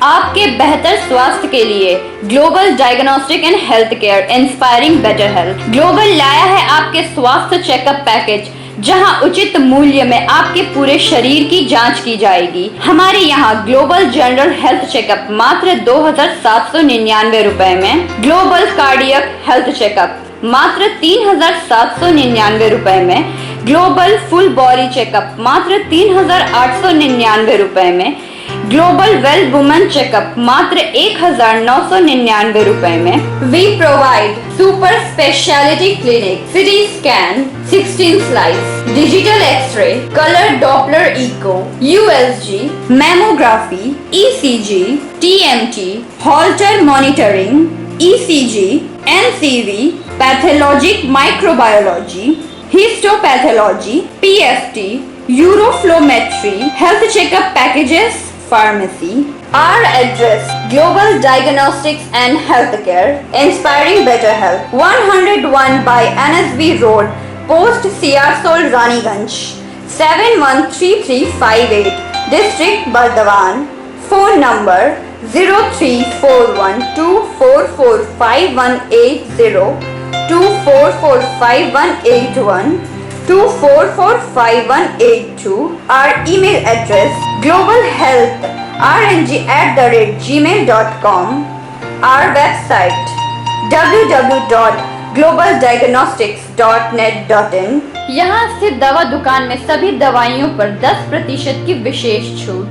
आपके बेहतर स्वास्थ्य के लिए global diagnostic and health care inspiring better health global लाया है आपके स्वास्थ्य चेकअप पैकेज, जहां उचित मूल्य में आपके पूरे शरीर की जांच की जाएगी। हमारे यहां ग्लोबल जनरल हेल्थ चेकअप मात्र 2799 रुपए में, ग्लोबल कार्डियक हेल्थ चेकअप मात्र 3799 रुपए में, ग्लोबल फुल बॉडी चेकअप मात्र 3899 रुपए में, ग्लोबल वेल वुमेन चेकअप मात्र 1999 रुपए में। We provide super speciality clinic, CT scan, 16 slice, digital X ray, colour doppler echo, USG, mammography, ECG, TMT, Holter monitoring, ECG, NCV, pathologic microbiology, histopathology, PFT, uroflowmetry, health checkup packages, pharmacy. Our address: Global Diagnostics and Healthcare, inspiring better health. 101 by NSB Road, Post Siarsol, Raniganj. 713358, District Bardhaman. Phone number 0341244580, 244581, 244582. Our email address: globalhealthrng@gmail.com. Our website: www globaldiagnostics.net.in। यहाँ स्थित दवा दुकान में सभी दवाइयों पर 10% की विशेष छूट।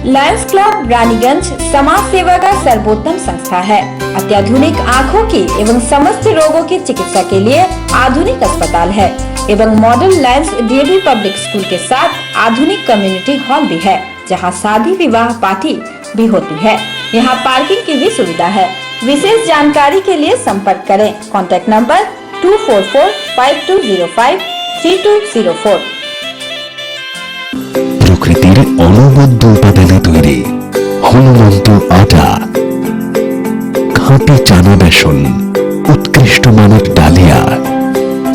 लायंस क्लब रानीगंज समाज सेवा का सर्वोत्तम संस्था है। अत्याधुनिक आँखों की एवं समस्त रोगों की चिकित्सा के लिए आधुनिक अस्पताल है एवं model Lions DAV public school के साथ आधुनिक कम्युनिटी हॉल भी है, जहां शादी विवाह पार्टी भी होती है। यहां पार्किंग की भी सुविधा है। विशेष जानकारी के लिए संपर्क करें। Contact number 244-5205-3204। প্রকৃতির অনবদ্য উপাদানে তৈরি হনুমন্ত আটা, খাঁটি চানা বেসন, উৎকৃষ্ট মানের ডালিয়া,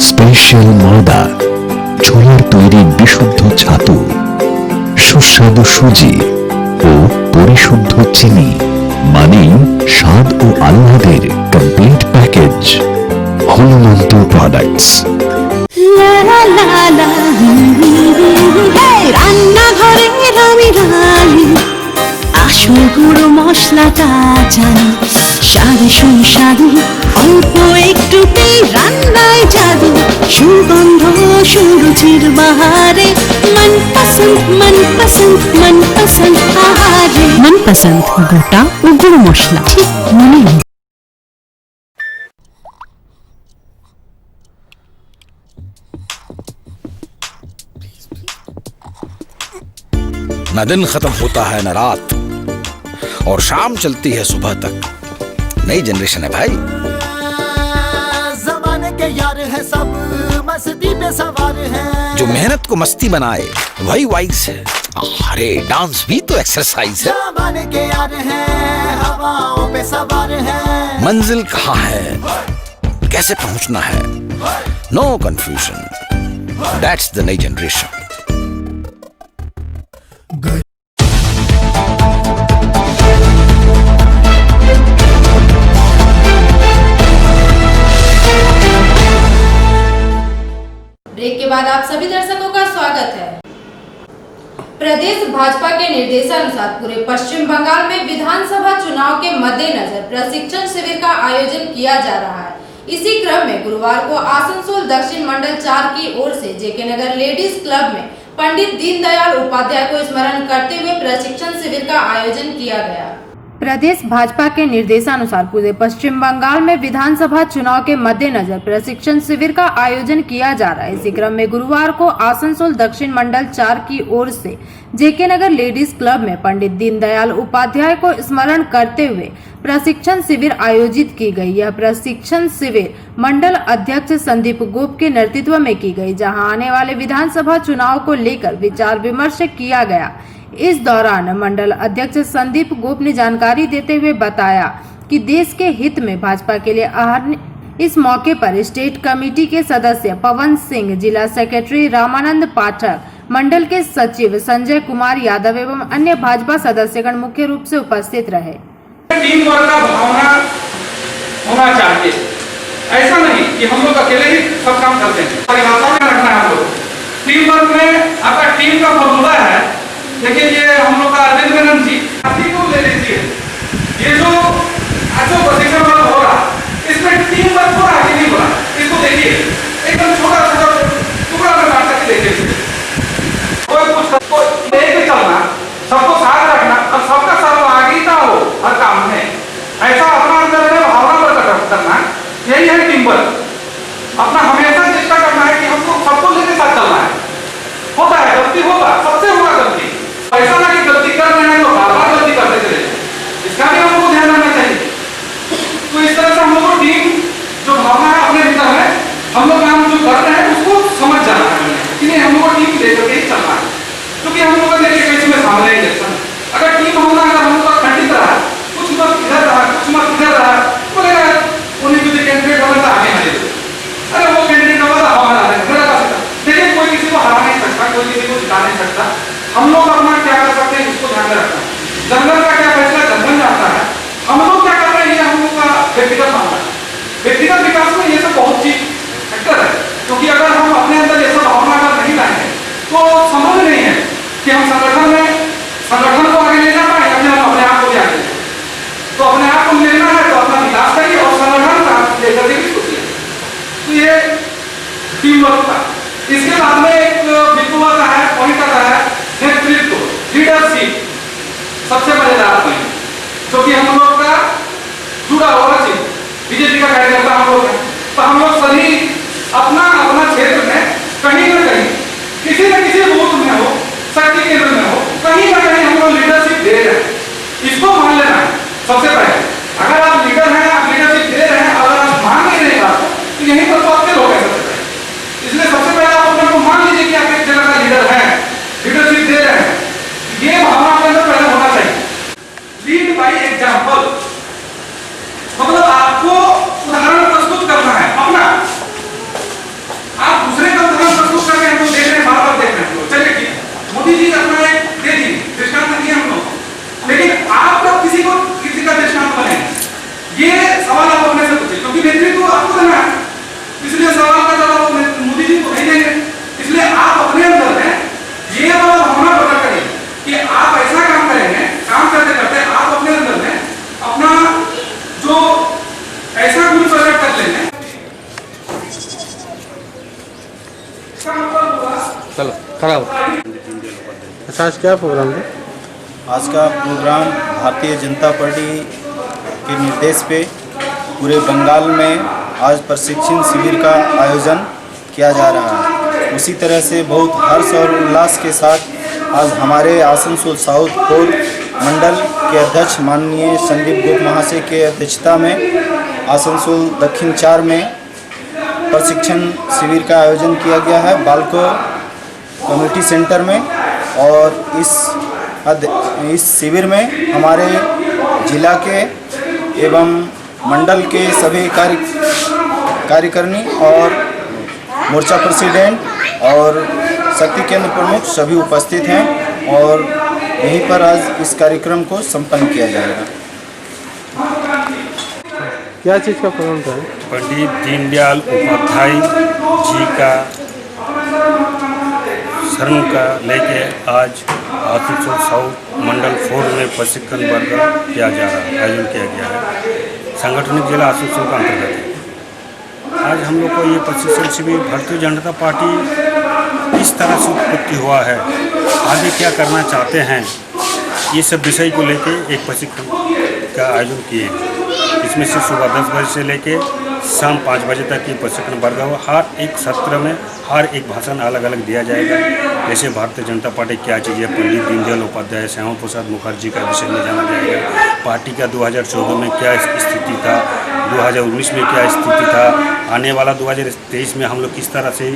স্পেশাল ময়দা, ছোলার তৈরি বিশুদ্ধ ছাতু, সুস্বাদু সুজি ও পরিশুদ্ধ চিনি, মানে স্বাদ ও আহ্লাদের কমপ্লিট প্যাকেজ। হনুমন্ত প্রোডাক্টস। রান্নাঘরে আমি রানী, আসল গুঁড়ো মশলাটা জানি, স্বাদে সুস্বাদু অল্প একটুতেই রান্নায় জাদু, সুগন্ধ সুরুচির বাহারে মনপসন্দ মনপসন্দ মনপসন্দ আহারে। মনপসন্দ গোটা ও গুঁড়ো মশলা ঠিক মনে হয়। न दिन खत्म होता है न रात, और शाम चलती है सुबह तक। नई जनरेशन है भाई। जमाने के यार है सब, मस्ती पे सवार है। जो मेहनत को मस्ती बनाए वही वाइज है। अरे डांस भी तो एक्सरसाइज है। जमाने के यार है, हवाओं पे सवार है। मंजिल कहाँ है, कैसे पहुंचना है, नो कंफ्यूजन। दैट्स द नई जनरेशन। ब्रेक के बाद आप सभी दर्शकों का स्वागत है। प्रदेश भाजपा के निर्देशानुसार पूरे पश्चिम बंगाल में विधानसभा चुनाव के मद्देनजर प्रशिक्षण शिविर का आयोजन किया जा रहा है। इसी क्रम में गुरुवार को आसनसोल दक्षिण मंडल 4 की ओर से जेके नगर लेडीज क्लब में पंडित दीनदयाल उपाध्याय को स्मरण करते हुए प्रशिक्षण शिविर का आयोजन किया गया। प्रदेश भाजपा के निर्देशानुसार पूरे पश्चिम बंगाल में विधानसभा चुनाव के मद्देनजर प्रशिक्षण शिविर का आयोजन किया जा रहा है। इसी क्रम में गुरुवार को आसनसोल दक्षिण मंडल 4 की ओर से जेके नगर लेडीज क्लब में पंडित दीनदयाल उपाध्याय को स्मरण करते हुए प्रशिक्षण शिविर आयोजित की गई। यह प्रशिक्षण शिविर मंडल अध्यक्ष संदीप गोप के नेतृत्व में की गई, जहां आने वाले विधानसभा चुनाव को लेकर विचार विमर्श किया गया। इस दौरान मंडल अध्यक्ष संदीप गोप ने जानकारी देते हुए बताया कि देश के हित में भाजपा के लिए इस मौके पर स्टेट कमेटी के सदस्य पवन सिंह, जिला सेक्रेटरी रामानंद पाठक, मंडल के सचिव संजय कुमार यादव एवं अन्य भाजपा सदस्यगण मुख्य रूप से उपस्थित रहे। टीम वर्क का भावना होना चाहिए। ऐसा नहीं कि हम लोग अकेले ही सब काम करते हैं। परिभाषा में रखना है हम लोग। टीम वर्क में आपका टीम का फॉर्मूला है। देखिए ये हम लोग का अरविंद मेनन जी को ले लीजिए। ये जो प्रशिक्षण वाला हो रहा, इसमें टीम वर्क हो रहा कि नहीं हो रहा, इसको देखिए। एकदम छोटा सा टुकड़ा में बांट करके देखिए। कोई कुछ सबको लेके चलना, सबको साथ रखना और सबका सहभागिता हो हर काम में, ऐसा अपना अंदर में भावना प्रकट करना, यही है टीम वर्क। अपना हमेशा चेष्टा करना है कि हमको सबको लेके साथ चलना है। होता है गलती, होगा, सबसे होगा गलती। ऐसा ना कि गलती कर रहे हैं तो बार-बार गलती करते चले, इसका भी हमको ध्यान रखना चाहिए। तो इस तरह से हम लोग को टीम जो भावना है अपने भीतर है, हम लोग काम जो कर रहे हैं उसको समझ जाना है कि नहीं, हम लोग को टीम लेकर के ही चलना है। क्योंकि हम लोग देखिए कैसे में सामने ही देखता है। अगर टीम भावना अगर हम लोग का खंडित रहा, कुछ मत इधर रहा, कुछ मत इधर रहा, बोलेगा उन्हीं को कैंडिडेट वाला आगे आ जाए। अरे वो कैंडिडेट वाला हमारा है, देखिए कोई किसी को हरा नहीं सकता, कोई किसी को जिता नहीं सकता। हम लोग अपना क्या कर सकते हैं इसको ध्यान में रखना। जंगल का क्या फैसला जंगल जाता है, हम लोग क्या कर रहे हैं ये हम लोग का व्यक्तिगत मामला है। व्यक्तिगत विकास में ये सब बहुत चीज फैक्टर है, क्योंकि अगर हम अपने अंदर ये सब भावना अगर नहीं लाएंगे तो संभव नहीं है कि हम संगठन को आगे ले जा पाए या फिर हम अपने टीम वर्क का। इसके बाद में एक बिंदु आता है, पॉइंट आता है नेतृत्व, लीडरशिप, सबसे मजेदार पॉइंट जो कि हम लोग का जुड़ा हुआ चीज, बीजेपी का कार्यकर्ता हम लोग हैं, तो हम लोग सभी अपना अपना क्षेत्र में कहीं न कहीं किसी न किसी बूथ में हो, शक्ति केंद्र में हो, कहीं न कहीं हम लोग लीडरशिप दे रहे हैं। इसको मान लेना है सबसे पहले। अगर आप लीडर हैं, आप लीडरशिप दे रहे हैं, अगर आप मान नहीं रहे बात तो यहीं पर तो आपके लोग हैं सबसे पहले। इसलिए सबसे पहले आप अपने को मान लीजिए कि आप एक जगह का लीडर हैं, लीडरशिप दे रहे हैं। ये भावना आपके अंदर पहले होना चाहिए। लीड बाय एग्जाम्पल, मतलब आपको उदाहरण प्रस्तुत करना है अपना। आप दूसरे का उदाहरण प्रस्तुत करके हम लोग देख रहे हैं, बार बार देख रहे हैं। चलिए ठीक है, मोदी जी अपना एक दे दी दृष्टांत दिया हम लोग, लेकिन आप कब किसी का दृष्टांत बने, ये सवाल आप अपने से पूछिए, क्योंकि नेतृत्व आपको देना है। इसलिए सवाल का जवाब मोदी जी को नहीं देंगे। इसलिए आप अपने अंदर में ये वाला भावना पैदा करिए कि आप ऐसा काम करेंगे, काम करते करते आप अपने अंदर में अपना जो ऐसा गुण प्रकट कर लेंगे। चलो खड़ा हो। आज क्या प्रोग्राम है? आज का प्रोग्राम भारतीय जनता पार्टी के निर्देश पे पूरे बंगाल में आज प्रशिक्षण शिविर का आयोजन किया जा रहा है। उसी तरह से बहुत हर्ष और उल्लास के साथ आज हमारे आसनसोल साउथ कोर मंडल के अध्यक्ष माननीय संदीप गुप्त महाशय के अध्यक्षता में आसनसोल दक्षिण 4 में प्रशिक्षण शिविर का आयोजन किया गया है बालको कम्युनिटी सेंटर में। और इस शिविर में हमारे जिला के एवं मंडल के सभी कार्यकारिणी और मोर्चा प्रेसिडेंट और शक्ति केंद्र प्रमुख सभी उपस्थित हैं और यहीं पर आज इस कार्यक्रम को संपन्न किया जाएगा। क्या चीज़ का प्रोग्राम था? पंडित दीनदयाल उपाध्याय जी का शरण का लेके आज आसनसोल साउथ मंडल 4 में प्रशिक्षण वर्ग किया जा रहा है, आयोजन किया गया है। सांगठनिक जिला आसनसोल का अंतर्गत है। आज हम लोग को ये प्रशिक्षण शिविर भारतीय जनता पार्टी किस तरह से उत्पत्ति हुआ है, आगे क्या करना चाहते हैं, ये सब विषय को लेके एक प्रशिक्षण का आयोजन किए। इसमें से सुबह 10 बजे से लेके शाम 5 बजे तक ये प्रशिक्षण वर्ग हुआ। हर एक सत्र में हर एक भाषण अलग अलग दिया जाएगा। जैसे भारतीय जनता पार्टी क्या चीज़ है, पंडित दीनदयाल उपाध्याय, श्यामा प्रसाद मुखर्जी का विषय में जाना जाएगा। पार्टी का 2014 में क्या स्थिति था, 2019 में क्या स्थिति था, आने वाला 2023 में हम लोग किस तरह से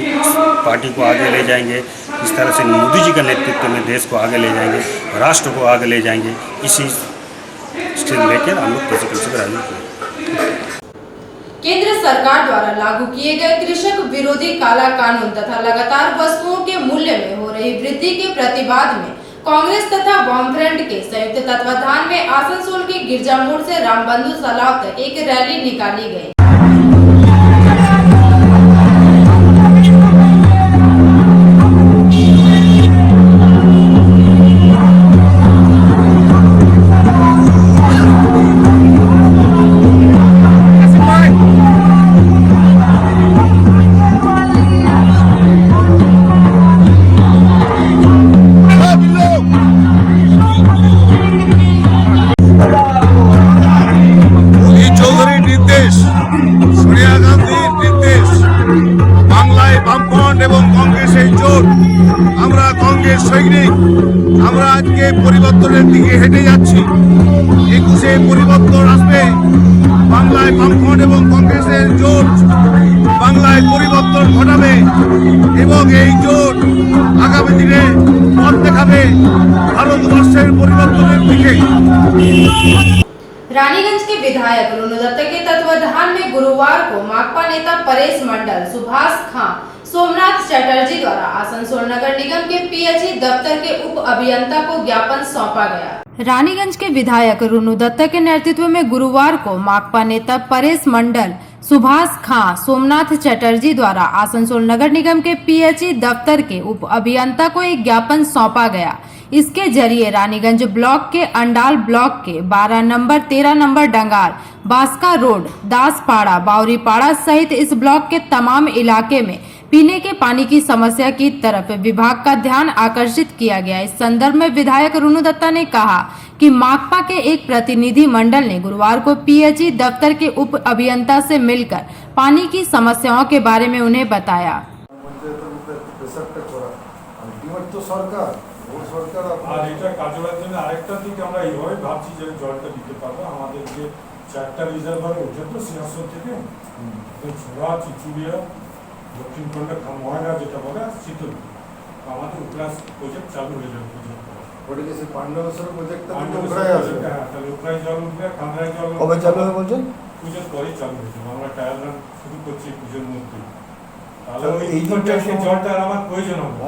पार्टी को आगे ले जाएंगे, किस तरह से मोदी जी का नेतृत्व में देश को आगे ले जाएंगे, राष्ट्र को आगे ले जाएंगे, इसी से लेकर हम लोग प्रशिक्षण शिविर आयोजित किए। केंद्र सरकार द्वारा लागू किए गए कृषक विरोधी काला कानून तथा लगातार वस्तुओं के मूल्य में हो रही वृद्धि के प्रतिवाद में कांग्रेस तथा वामफ्रंट के संयुक्त तत्वाधान में आसनसोल के गिरजा मोड़ से रामबंधु तालाब तक एक रैली निकाली गई। আমরা আজকে পরিবর্তনের দিকে হেঁটে যাচ্ছি। 21শে পরিবর্তন আসবে, বাংলায় বামফ্রন্ট এবং কংগ্রেসের জোট বাংলায় পরিবর্তন ঘটাবে এবং এই জোট আগামী দিনে পথ দেখাবে ভারতবর্ষের পরিবর্তনের দিকে। रानीगंज के विधायक रुनु दत्त के तत्वाधान में गुरुवार को माकपा नेता परेश मंडल, सुभाष खां, सोमनाथ चटर्जी द्वारा आसनसोल नगर निगम के पीएचई दफ्तर के उप अभियंता को ज्ञापन सौंपा गया। रानीगंज के विधायक रुनु दत्त के नेतृत्व में गुरुवार को माकपा नेता परेश मंडल, सुभाष खां, सोमनाथ चटर्जी द्वारा आसनसोल नगर निगम के पीएचई दफ्तर के उप अभियंता को एक ज्ञापन सौंपा गया। इसके जरिए रानीगंज ब्लॉक के अंडाल ब्लॉक के 12 number, 13 number Dangar, Baska road, Daspara, Bauripara सहित इस ब्लॉक के तमाम इलाके में पीने के पानी की समस्या की तरफ विभाग का ध्यान आकर्षित किया गया। इस संदर्भ में विधायक रुनु दत्ता ने कहा कि माकपा के एक प्रतिनिधि मंडल ने गुरुवार को पीएचई दफ्तर के उप अभियंता से मिलकर पानी की समस्याओं के बारे में उन्हें बताया। আর এটা কাজের জন্য আরেকটা দিক আমরা এইভাবে ভাবছি যে জলটা দিতে পারবো আমাদের যে চারটা রিজার্ভার ওঠে তো সিংহাসন থেকে ছোড়া চিচুড়িয়া দক্ষিণখণ্ডে ময়না যেটা বলে শীতল আমাদের উপরাস প্রজেক্ট চালু হয়ে যাবে ওটা কি পাণ্ডবেশ্বর প্রজেক্টটা উপরাই আছে হ্যাঁ তাহলে উপরাই জল উঠবে কামরাই জল কবে চালু হবে বলছেন পুজোর পরেই চালু হয়ে যাবে আমরা ট্রায়াল রান শুরু করছি পুজোর মধ্যে এই জলটা আমার প্রয়োজন হবে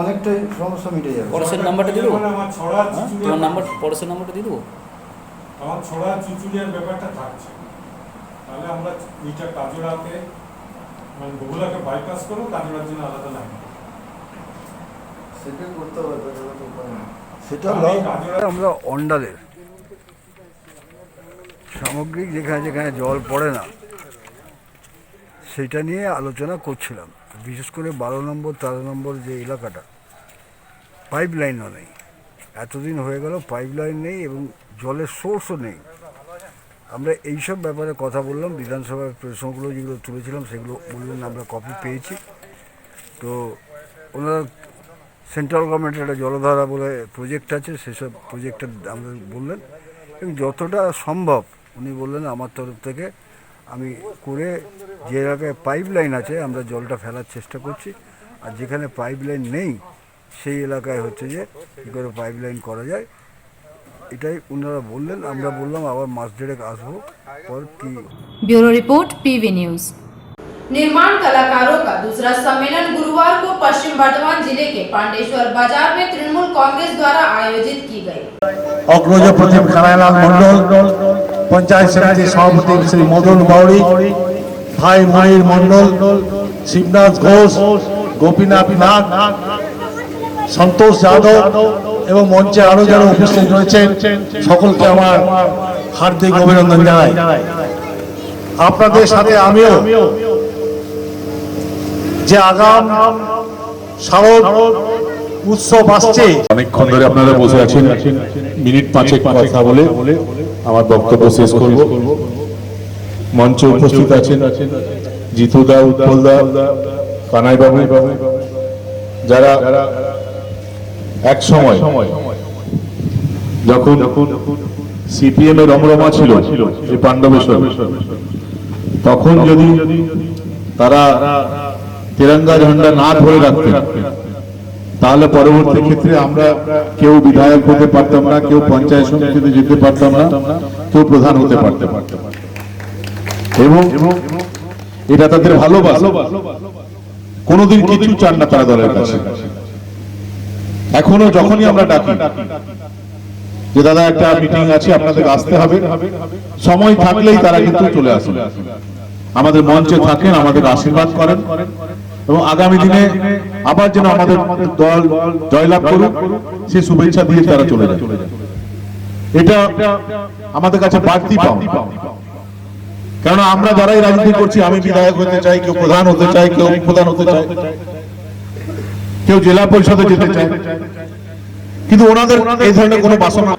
অনেকটা সমস্যা মিটে যাবে পরশের নাম্বারটা দিয়ে দেবো আমার ছড়া চিচুড়িয়া তোমার নাম্বার পরশের নাম্বারটা দিয়ে দেবো আমার ছড়া চিচুড়িয়ার ব্যাপারটা থাকছে তাহলে আমরা ওইটা কাজরাতে মানে বগুড়াকে বাইপাস করো কাজরার জন্য আলাদা লাইন সেটা করতে হবে সেটা আমরা অন্ডালের সামগ্রিক যেখানে যেখানে জল পড়ে না সেটা নিয়ে আলোচনা করছিলাম। বিশেষ করে 12 নম্বর 13 নম্বর যে এলাকাটা পাইপ লাইনও নেই, এতদিন হয়ে গেল পাইপ লাইন নেই এবং জলের সোর্সও নেই। আমরা এইসব ব্যাপারে কথা বললাম, বিধানসভার প্রশ্নগুলো যেগুলো তুলেছিলাম সেগুলো বললেন আমরা কপি পেয়েছি। তো ওনারা সেন্ট্রাল গভর্নমেন্টের একটা জলধারা বলে প্রজেক্ট আছে, সেসব প্রজেক্টটা আমাদের বললেন এবং যতটা সম্ভব উনি বললেন আমার তরফ থেকে আমি করে যে এলাকায় পাইপ লাইন আছে আমরা জলটা ফেলার চেষ্টা করছি, আর যেখানে পাইপ লাইন নেই সেই এলাকায় হচ্ছে যে কী করে পাইপ লাইন করা যায় এটাই ওনারা বললেন। আমরা বললাম আবার মাস দেড়েক আসবো পর কি। Bureau report PV news. निर्माण कलाकारों का दूसरा सम्मेलन गुरुवार को पश्चिम बर्धमान जिले के पांडेश्वर बाजार में तृणमूल कांग्रेस द्वारा आयोजित की गई। अग्रज प्रतिम कानाईलाल मंडल, पंचायत समिति सभापति श्री मदन बाउरी, भाई मयूर मंडल, शिवनाथ घोष, गोपीनाथ नाग, संतोष यादव এবং মঞ্চে আরো যারা উপস্থিত রয়েছেন সকলকে আমার হার্দিক অভিনন্দন জানাই। আপনাদের সাথে আমিও যে আগাম শারদ উৎসব আসছে অনেকক্ষণ ধরে আপনারা বসে আছেন, মিনিট পাঁচেক কথা বলে আমার বক্তব্য শেষ করব। মঞ্চে উপস্থিত আছেন জিতুদা, উৎপলদা, কানাইবাবু, যারা এক সময় যখন সিপিএম এর রমরমা ছিল এই পাণ্ডবেশ্বর, তখন যদি তারা তিরঙ্গা ঝান্ডা না ধরে রাখতেন তাহলে পরবর্তী ক্ষেত্রে আমরা কেউ বিধায়ক হতে পারতাম না, কেউ পঞ্চায়েত সমিতিতে যেতে পারতাম না, কেউ প্রধান হতে পারতাম। এবং এটা তাদের ভালোবাসা, কোনোদিন কিছু চান না তারা দলের কাছে। এখনো যখনই আমরা ডাকি যে দাদা একটা মিটিং আছে আপনাদের আসতে হবে, সময় থাকলেই তারা কিন্তু চলে আসেন, আমাদের মঞ্চে থাকেন, আমাদের আশীর্বাদ করেন এবং আগামী দিনে আবার যেন আমাদের দল জয়লাভ করুক সেই শুভেচ্ছা দিয়ে তারা চলে যায়। এটা আমাদের কাছে বাড়তি পাওয়া, কারণ আমরা যারাই রাজনীতি করছি, আমি বিধায়ক হতে চাই, কেউ প্রধান হতে চাই, কেউ প্রধান হতে চায়, কেউ জেলা পরিষদে যেতে চায়, কিন্তু ওনাদের এই ধরনের কোনো বাসনা।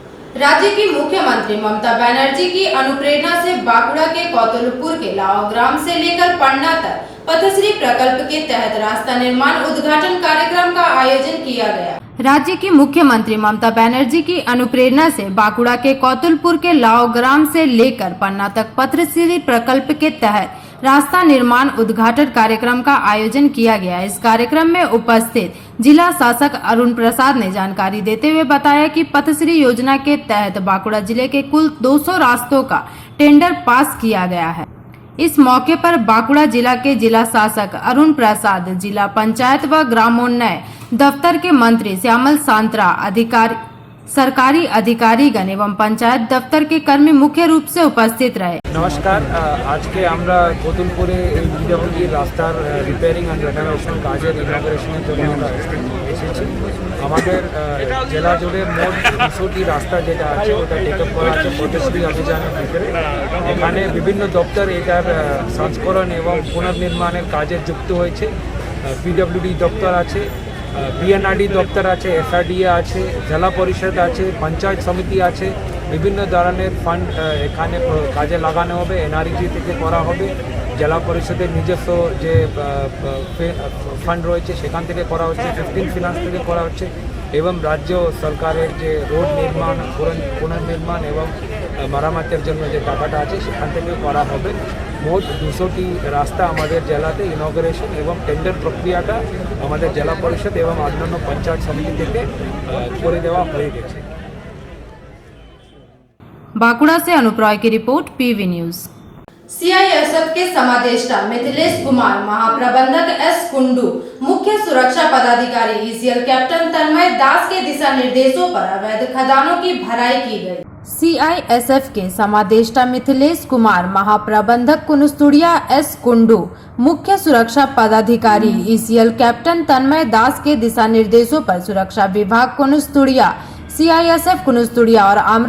राज्य की मुख्यमंत्री ममता बनर्जी की अनुप्रेरणा से बांकुड़ा के कौतलपुर के लाओ ग्राम से लेकर पन्ना तक पथश्री प्रकल्प के तहत रास्ता निर्माण उद्घाटन कार्यक्रम का आयोजन किया गया। राज्य की मुख्यमंत्री ममता बनर्जी की अनुप्रेरणा से बांकुड़ा के कौतलपुर के लाओ ग्राम से लेकर पन्ना तक पथश्री प्रकल्प के तहत रास्ता निर्माण उद्घाटन कार्यक्रम का आयोजन किया गया। इस कार्यक्रम में उपस्थित जिला शासक अरुण प्रसाद ने जानकारी देते हुए बताया कि पथश्री योजना के तहत बांकुड़ा जिले के कुल 200 रास्तों का टेंडर पास किया गया है। इस मौके पर बांकुड़ा जिला के जिला शासक अरुण प्रसाद, जिला पंचायत व ग्रामोन्नयन दफ्तर के मंत्री श्यामल सांत्रा, अधिकारी सरकारी अधिकारीगण एवं पंचायत दफ्तर के कर्मी मुख्य रूप से उपस्थित रहे। नमस्कार, आज के আমরা বদলপুরে এই বিডব্লিউডি রাস্তার রিপেয়ারিং অ্যান্ড রেনোভেশন কাজের ইনঅগ্রেশনের জন্য আমরা এসেছি। আমাদের জেলা জুড়ে মোট 200টি রাস্তা যেটা আছে ওটা টেকআপ করা আছে পথশ্রী অভিযানের ভিতরে। এখানে বিভিন্ন দপ্তর এটার সংস্করণ এবং পুনর্নির্মাণের কাজে যুক্ত হয়েছে। পিডব্লিউডি দপ্তর আছে, বিএনআরডি দপ্তর আছে, এসআরডিএ আছে, জেলা পরিষদ আছে, পঞ্চায়েত সমিতি আছে। বিভিন্ন ধরনের ফান্ড এখানে কাজে লাগানো হবে। এনআরইজি থেকে করা হবে, জেলা পরিষদের নিজস্ব যে ফান্ড রয়েছে সেখান থেকে করা হচ্ছে, 15 ফিনান্স থেকে করা হচ্ছে এবং রাজ্য সরকারের যে রোড নির্মাণ, পুনর্নির্মাণ এবং মেরামতের জন্য যে টাকাটা আছে সেখান থেকে করা হবে। মোট 200টি রাস্তা আমাদের জেলাতে ইনঅগ্রেশন এবং টেন্ডার প্রক্রিয়াটা আমাদের জেলা পরিষদ এবং অন্যান্য পঞ্চায়েত সমিতি থেকে করে দেওয়া হয়ে গেছে। बांकुड़ा से अनुप रॉय की रिपोर्ट, पीवी न्यूज। सीआईएसएफ के समादेष्टा मिथिलेश कुमार, महाप्रबंधक एस कुंडू, मुख्य सुरक्षा पदाधिकारी ईसीएल कैप्टन तन्मय दास के दिशा निर्देशों पर अवैध खदानों की भराई की गई। सीआईएसएफ के समादेष्टा मिथिलेश कुमार, महाप्रबंधक कुनुस्तुड़िया एस कुंडू, मुख्य सुरक्षा पदाधिकारी ईसीएल कैप्टन तन्मय दास के दिशा निर्देशों पर सुरक्षा विभाग कुनुस्तुड़िया, सीआईएसएफ कुनुस्तुड़िया और आम्र